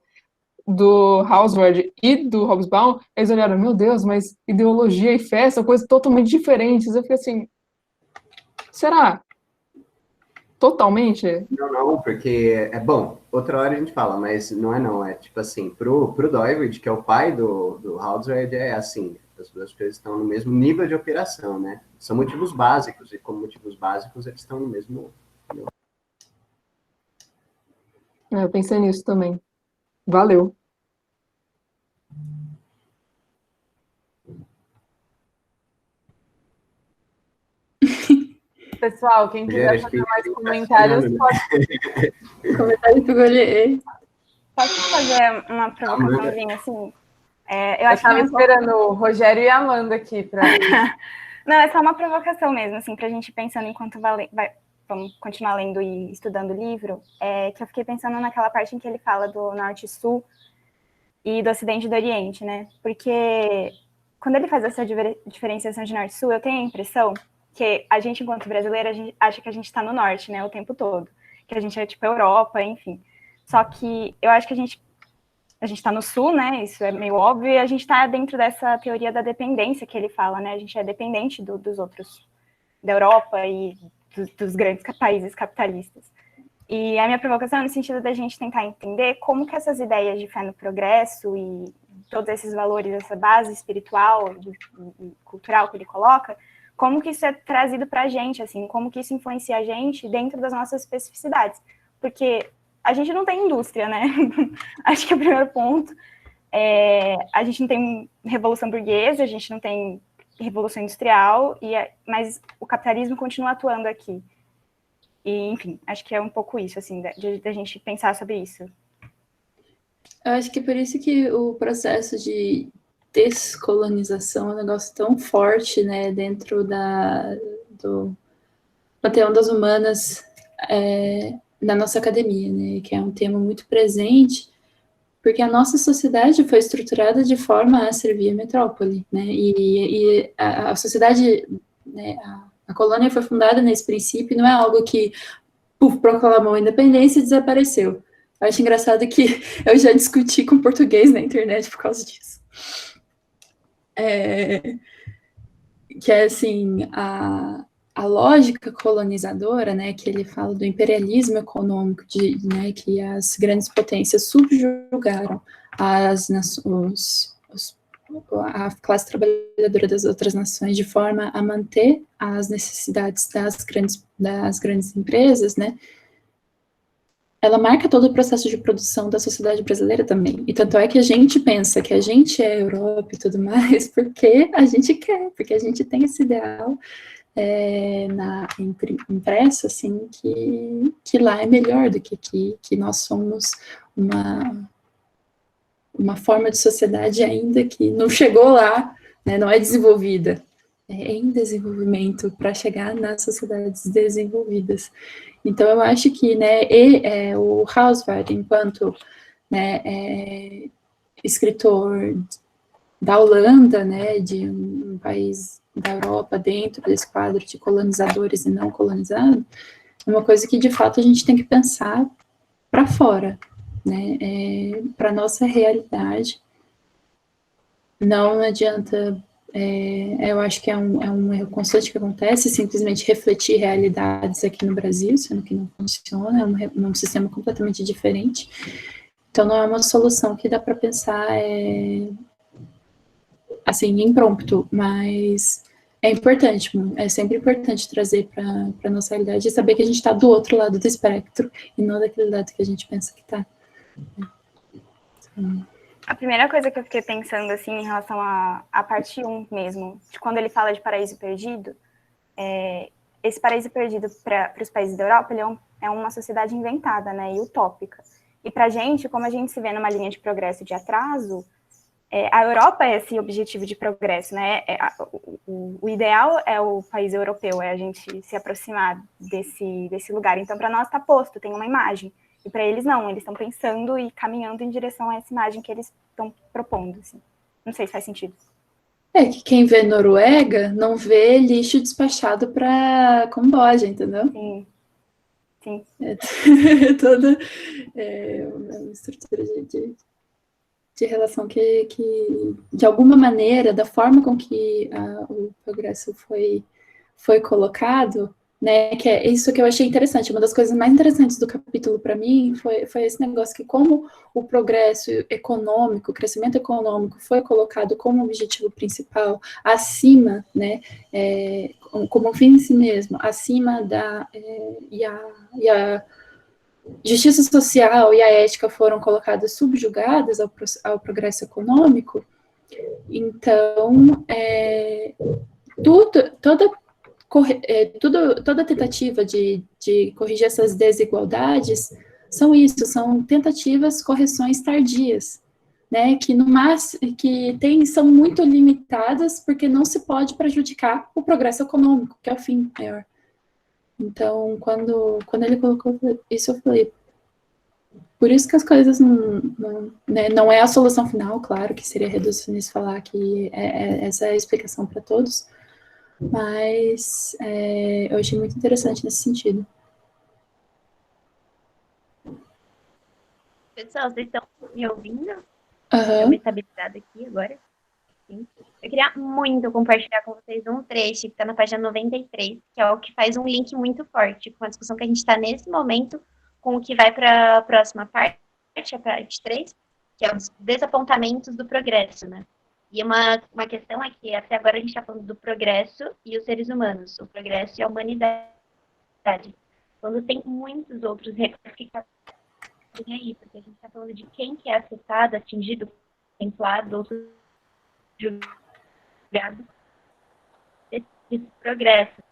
do Hauswirth e do Hobsbawm, eles olharam, meu Deus, mas ideologia e fé são coisas totalmente diferentes. Eu fiquei assim, será? Totalmente? Não, porque bom, outra hora a gente fala, mas não, é tipo assim, pro Doivert, que é o pai do Hauswirth, é assim, as duas coisas estão no mesmo nível de operação, né? São motivos básicos, e como motivos básicos, eles estão no mesmo... Eu pensei nisso também. Valeu. Pessoal, quem quiser fazer mais comentários, pode... Comentário que eu olhei. Posso fazer uma provocaçãozinha, assim? Eu estava esperando o Rogério e a Amanda aqui para... Não, é só uma provocação mesmo, assim, para a gente pensando enquanto vamos continuar lendo e estudando o livro, que eu fiquei pensando naquela parte em que ele fala do Norte e Sul e do Ocidente e do Oriente, né? Porque quando ele faz essa diferenciação de Norte e Sul, eu tenho a impressão que a gente, enquanto brasileira, a gente acha que a gente está no Norte, né, o tempo todo. Que a gente é tipo Europa, enfim. Só que eu acho que a gente está no Sul, né, isso é meio óbvio, e a gente está dentro dessa teoria da dependência que ele fala, né, a gente é dependente dos outros, da Europa e dos grandes países capitalistas. E a minha provocação é no sentido da gente tentar entender como que essas ideias de fé no progresso e todos esses valores, essa base espiritual e cultural que ele coloca, como que isso é trazido para a gente, assim, como que isso influencia a gente dentro das nossas especificidades. Porque a gente não tem indústria, né? Acho que é o primeiro ponto. A gente não tem revolução burguesa, a gente não tem revolução industrial, mas o capitalismo continua atuando aqui. E, enfim, acho que é um pouco isso, assim, da gente pensar sobre isso. Eu acho que é por isso que o processo de descolonização é um negócio tão forte, né, dentro do panteão das humanas da nossa academia, né, que é um tema muito presente, porque a nossa sociedade foi estruturada de forma a servir a metrópole, né, e a sociedade, né, a colônia foi fundada nesse princípio, não é algo que proclamou a independência e desapareceu. Eu acho engraçado que eu já discuti com português na internet por causa disso. Que é assim, a lógica colonizadora, né, que ele fala do imperialismo econômico, né, que as grandes potências subjugaram a classe trabalhadora das outras nações de forma a manter as necessidades das grandes empresas, né, ela marca todo o processo de produção da sociedade brasileira também. E tanto é que a gente pensa que a gente é Europa e tudo mais, porque a gente quer, porque a gente tem esse ideal impresso, assim, que lá é melhor do que aqui, que nós somos uma forma de sociedade ainda que não chegou lá, né, não é desenvolvida, é em desenvolvimento para chegar nas sociedades desenvolvidas. Então, eu acho que, né, o Hauswirth, enquanto, né, escritor da Holanda, né, de um país da Europa dentro desse quadro de colonizadores e não colonizados, é uma coisa que, de fato, a gente tem que pensar para fora, né, para a nossa realidade, não adianta, eu acho que é um erro constante que acontece, simplesmente refletir realidades aqui no Brasil, sendo que não funciona, é um sistema completamente diferente. Então, não é uma solução que dá para pensar assim, impromptu, mas é importante, é sempre importante trazer para a nossa realidade e saber que a gente está do outro lado do espectro e não daquele lado que a gente pensa que está. A primeira coisa que eu fiquei pensando, assim, em relação à parte 1 mesmo, de quando ele fala de paraíso perdido, esse paraíso perdido para os países da Europa, ele é uma sociedade inventada, né, e utópica. E para a gente, como a gente se vê numa linha de progresso e de atraso, a Europa é esse objetivo de progresso, né? O ideal é o país europeu, é a gente se aproximar desse lugar. Então, para nós está posto, tem uma imagem. E para eles não, eles estão pensando e caminhando em direção a essa imagem que eles estão propondo. Assim. Não sei se faz sentido. Que quem vê Noruega não vê lixo despachado para Camboja, entendeu? Sim. Sim. Toda uma estrutura de relação que, de alguma maneira, da forma com que o progresso foi colocado, né, que é isso que eu achei interessante. Uma das coisas mais interessantes do capítulo para mim foi esse negócio que como o progresso econômico, o crescimento econômico foi colocado como objetivo principal acima, né, como um fim em si mesmo, acima da e a justiça social e a ética foram colocadas subjugadas ao progresso econômico. Então, toda tentativa de corrigir essas desigualdades são tentativas, correções tardias, né, que no máximo são muito limitadas porque não se pode prejudicar o progresso econômico, que é o fim maior. Então, quando ele colocou isso, eu falei, por isso que as coisas não é a solução final, claro, que seria reducionista falar que essa é a explicação para todos, mas eu achei muito interessante nesse sentido. Pessoal, vocês estão me ouvindo? Uhum. Uma estabilidade aqui agora. Sim. Eu queria muito compartilhar com vocês um trecho que está na página 93, que é o que faz um link muito forte com a discussão que a gente está nesse momento, com o que vai para a próxima parte, a parte 3, que é os desapontamentos do progresso, né? E uma questão é que até agora a gente está falando do progresso e os seres humanos, o progresso e a humanidade. Quando tem muitos outros recursos que cabem aí, porque a gente está falando de quem que é afetado, atingido, contemplado, outros julgado esse progresso.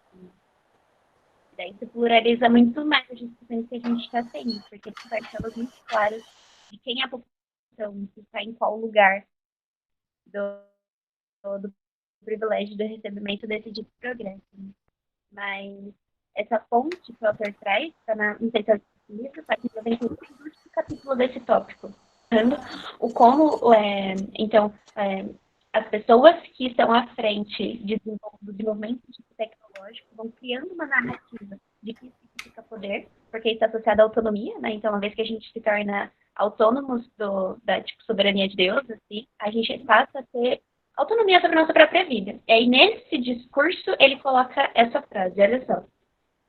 Daí isso pluraliza muito mais as discussões que a gente está tendo, porque tem parcelas muito claras de quem é a população, que está em qual lugar do privilégio do recebimento desse tipo de progresso. Né? Mas essa ponte que o autor traz, está não sei se é o livro, página 92 do capítulo desse tópico. O como, então, as pessoas que estão à frente do desenvolvimento tecnológico vão criando uma narrativa de que isso significa poder, porque isso é associado à autonomia, né? Então, uma vez que a gente se torna autônomos da soberania de Deus, assim, a gente passa a ter autonomia sobre a nossa própria vida. E aí, nesse discurso, ele coloca essa frase, olha só.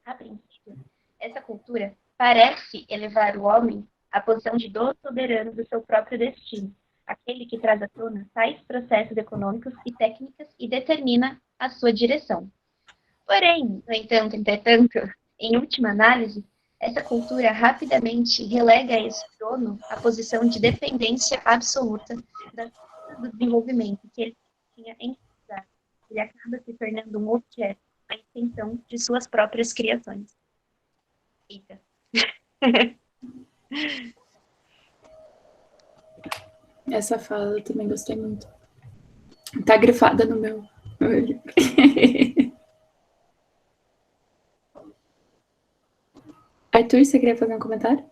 A princípio, essa cultura parece elevar o homem à posição de dono soberano do seu próprio destino, aquele que traz à tona tais processos econômicos e técnicas e determina a sua direção. Porém, no entanto, em última análise, essa cultura rapidamente relega esse dono à posição de dependência absoluta do desenvolvimento que ele tinha em sociedade. Ele acaba se tornando um objeto, a extensão de suas próprias criações. Eita. Essa fala eu também gostei muito. Tá grifada no meu livro. Arthur, você queria fazer um comentário?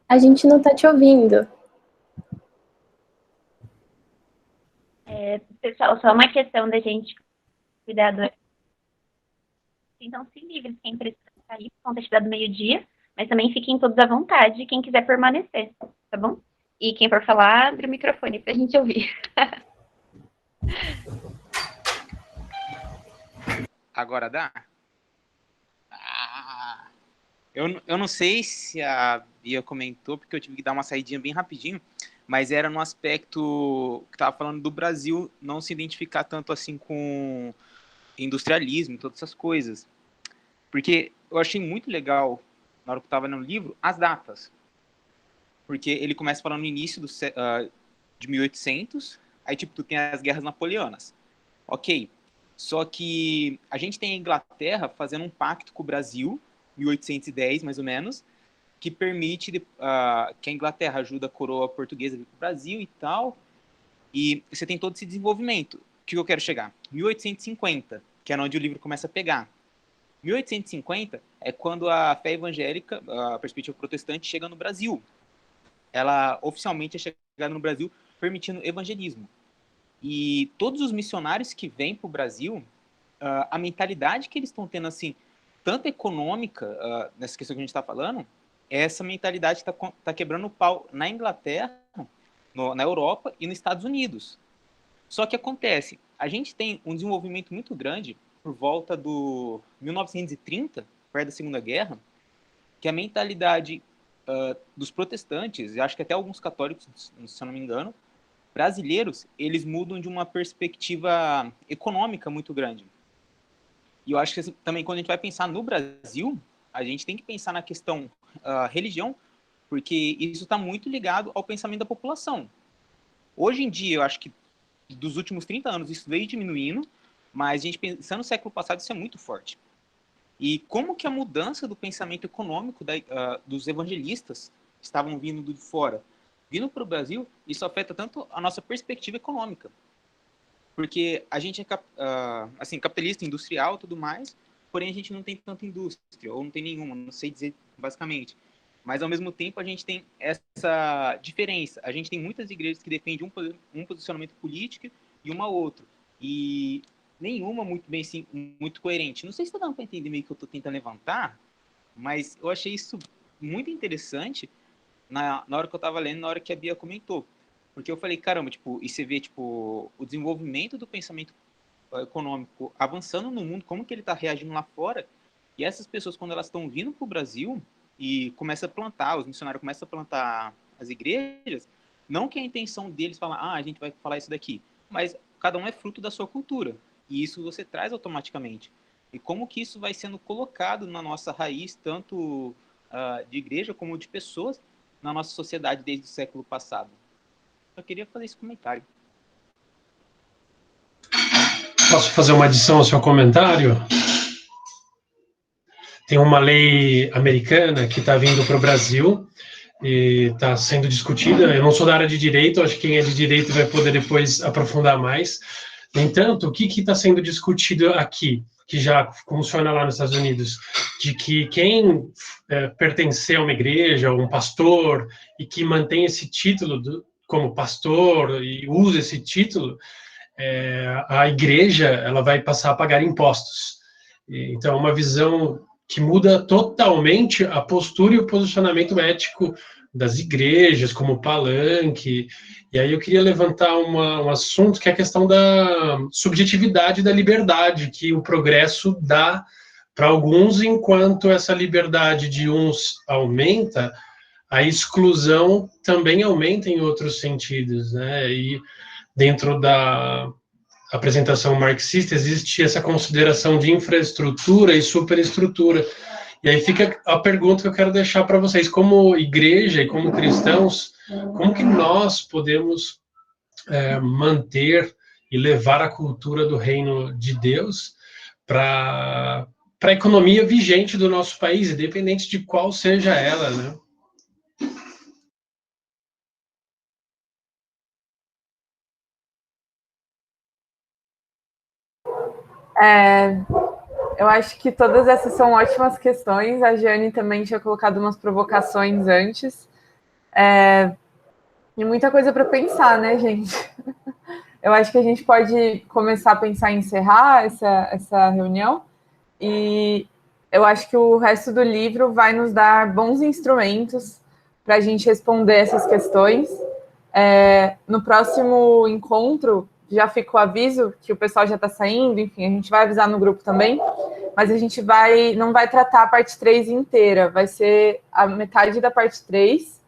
A gente não tá te ouvindo. Pessoal, só uma questão da gente cuidar do... Então, se livre, quem precisa sair por conta de meio-dia, Mas também fiquem todos à vontade, quem quiser permanecer, tá bom? E quem for falar, abre o microfone pra gente ouvir. Agora dá? Eu não sei se a Bia comentou, porque eu tive que dar uma saidinha bem rapidinho, mas era no aspecto que estava falando do Brasil não se identificar tanto assim com industrialismo e todas essas coisas. Porque eu achei muito legal, na hora que eu estava no livro, as datas. Porque ele começa falando no início de 1800, aí tipo, tu tem as guerras napoleonas. Ok, só que a gente tem a Inglaterra fazendo um pacto com o Brasil, 1810 mais ou menos, que permite que a Inglaterra ajuda a coroa portuguesa para o Brasil e tal, e você tem todo esse desenvolvimento. O que eu quero chegar? 1850, que é onde o livro começa a pegar. 1850 é quando a fé evangélica, a perspectiva protestante, chega no Brasil. Ela oficialmente é chegada no Brasil permitindo evangelismo. E todos os missionários que vêm para o Brasil, a mentalidade que eles estão tendo, assim, tanto econômica, nessa questão que a gente está falando, essa mentalidade está quebrando o pau na Inglaterra, na Europa e nos Estados Unidos. Só que acontece, a gente tem um desenvolvimento muito grande por volta do 1930, perto da Segunda Guerra, que a mentalidade dos protestantes, e acho que até alguns católicos, se eu não me engano, brasileiros, eles mudam de uma perspectiva econômica muito grande. E eu acho que também, quando a gente vai pensar no Brasil, a gente tem que pensar na questão religião, porque isso está muito ligado ao pensamento da população. Hoje em dia, eu acho que dos últimos 30 anos isso veio diminuindo, mas a gente pensando no século passado, isso é muito forte. E como que a mudança do pensamento econômico dos evangelistas estavam vindo de fora, vindo para o Brasil, isso afeta tanto a nossa perspectiva econômica. Porque a gente é assim, capitalista, industrial e tudo mais, porém a gente não tem tanta indústria, ou não tem nenhuma, não sei dizer basicamente. Mas, ao mesmo tempo, a gente tem essa diferença. A gente tem muitas igrejas que defendem um posicionamento político e uma outra. E nenhuma muito bem, assim, muito coerente. Não sei se está dando para entender meio que eu estou tentando levantar, mas eu achei isso muito interessante na hora que eu estava lendo, na hora que a Bia comentou. Porque eu falei, caramba, tipo, e você vê, tipo, o desenvolvimento do pensamento econômico avançando no mundo, como que ele está reagindo lá fora, e essas pessoas, quando elas estão vindo para o Brasil e começam a plantar, os missionários começam a plantar as igrejas, não que a intenção deles falar, a gente vai falar isso daqui, mas cada um é fruto da sua cultura, e isso você traz automaticamente. E como que isso vai sendo colocado na nossa raiz, tanto de igreja como de pessoas, na nossa sociedade desde o século passado. Eu queria fazer esse comentário. Posso fazer uma adição ao seu comentário? Tem uma lei americana que está vindo para o Brasil e está sendo discutida. Eu não sou da área de direito, acho que quem é de direito vai poder depois aprofundar mais. No entanto, o que está sendo discutido aqui, que já funciona lá nos Estados Unidos, de que quem pertencer a uma igreja, ou um pastor, e que mantém esse título como pastor e usa esse título, a igreja ela vai passar a pagar impostos. Então, é uma visão que muda totalmente a postura e o posicionamento ético das igrejas, como palanque. E aí eu queria levantar um assunto que é a questão da subjetividade da liberdade, que o progresso dá para alguns, enquanto essa liberdade de uns aumenta, a exclusão também aumenta em outros sentidos, né? E dentro da apresentação marxista existe essa consideração de infraestrutura e superestrutura. E aí fica a pergunta que eu quero deixar para vocês, como igreja e como cristãos, como que nós podemos manter e levar a cultura do reino de Deus para a economia vigente do nosso país, independente de qual seja ela, né? Eu acho que todas essas são ótimas questões. A Jane também tinha colocado umas provocações antes. E muita coisa para pensar, né, gente? Eu acho que a gente pode começar a pensar em encerrar essa reunião. E eu acho que o resto do livro vai nos dar bons instrumentos para a gente responder essas questões. No próximo encontro, já fica o aviso que o pessoal já está saindo, enfim, a gente vai avisar no grupo também, mas a gente não vai tratar a parte 3 inteira, vai ser a metade da parte 3,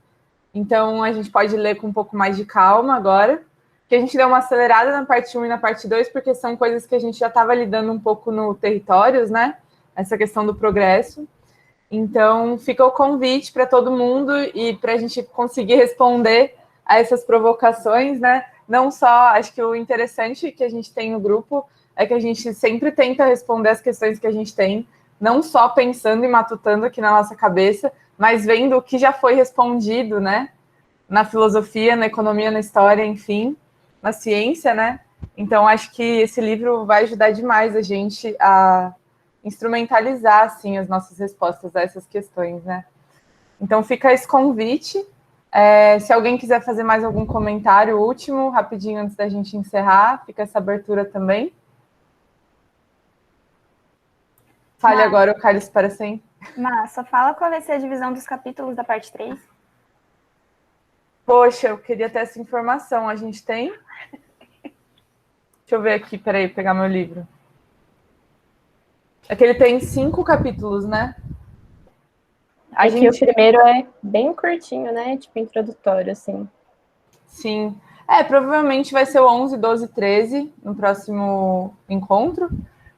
então a gente pode ler com um pouco mais de calma agora, que a gente deu uma acelerada na parte 1 e na parte 2, porque são coisas que a gente já estava lidando um pouco no Territórios, né? Essa questão do progresso. Então, fica o convite para todo mundo e para a gente conseguir responder a essas provocações, né? Não só, acho que o interessante que a gente tem no grupo é que a gente sempre tenta responder as questões que a gente tem, não só pensando e matutando aqui na nossa cabeça, mas vendo o que já foi respondido, né? Na filosofia, na economia, na história, enfim, na ciência, né? Então, acho que esse livro vai ajudar demais a gente a instrumentalizar, assim, as nossas respostas a essas questões, né? Então, fica esse convite. Se alguém quiser fazer mais algum comentário último, rapidinho, antes da gente encerrar, fica essa abertura também. Fale agora, o Carlos para sempre. Mas só fala qual vai ser a divisão dos capítulos da parte 3. Poxa, eu queria ter essa informação. A gente tem? Deixa eu ver aqui, peraí, pegar meu livro. É que ele tem 5 capítulos, né? Aqui o primeiro é bem curtinho, né? Tipo, introdutório, assim. Sim. Provavelmente vai ser o 11, 12, 13 no próximo encontro.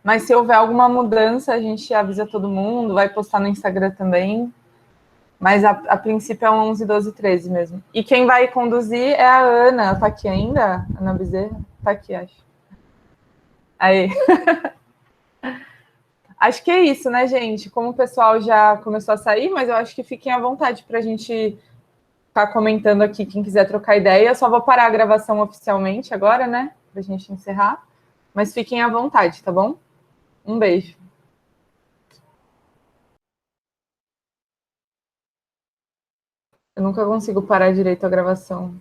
Mas se houver alguma mudança, a gente avisa todo mundo, vai postar no Instagram também. Mas a princípio é o 11, 12, 13 mesmo. E quem vai conduzir é a Ana. Tá aqui ainda? Ana Bezerra? Tá aqui, acho. Aí. Acho que é isso, né, gente? Como o pessoal já começou a sair, mas eu acho que fiquem à vontade para a gente ficar comentando aqui, quem quiser trocar ideia. Eu só vou parar a gravação oficialmente agora, né? Para a gente encerrar. Mas fiquem à vontade, tá bom? Um beijo. Eu nunca consigo parar direito a gravação.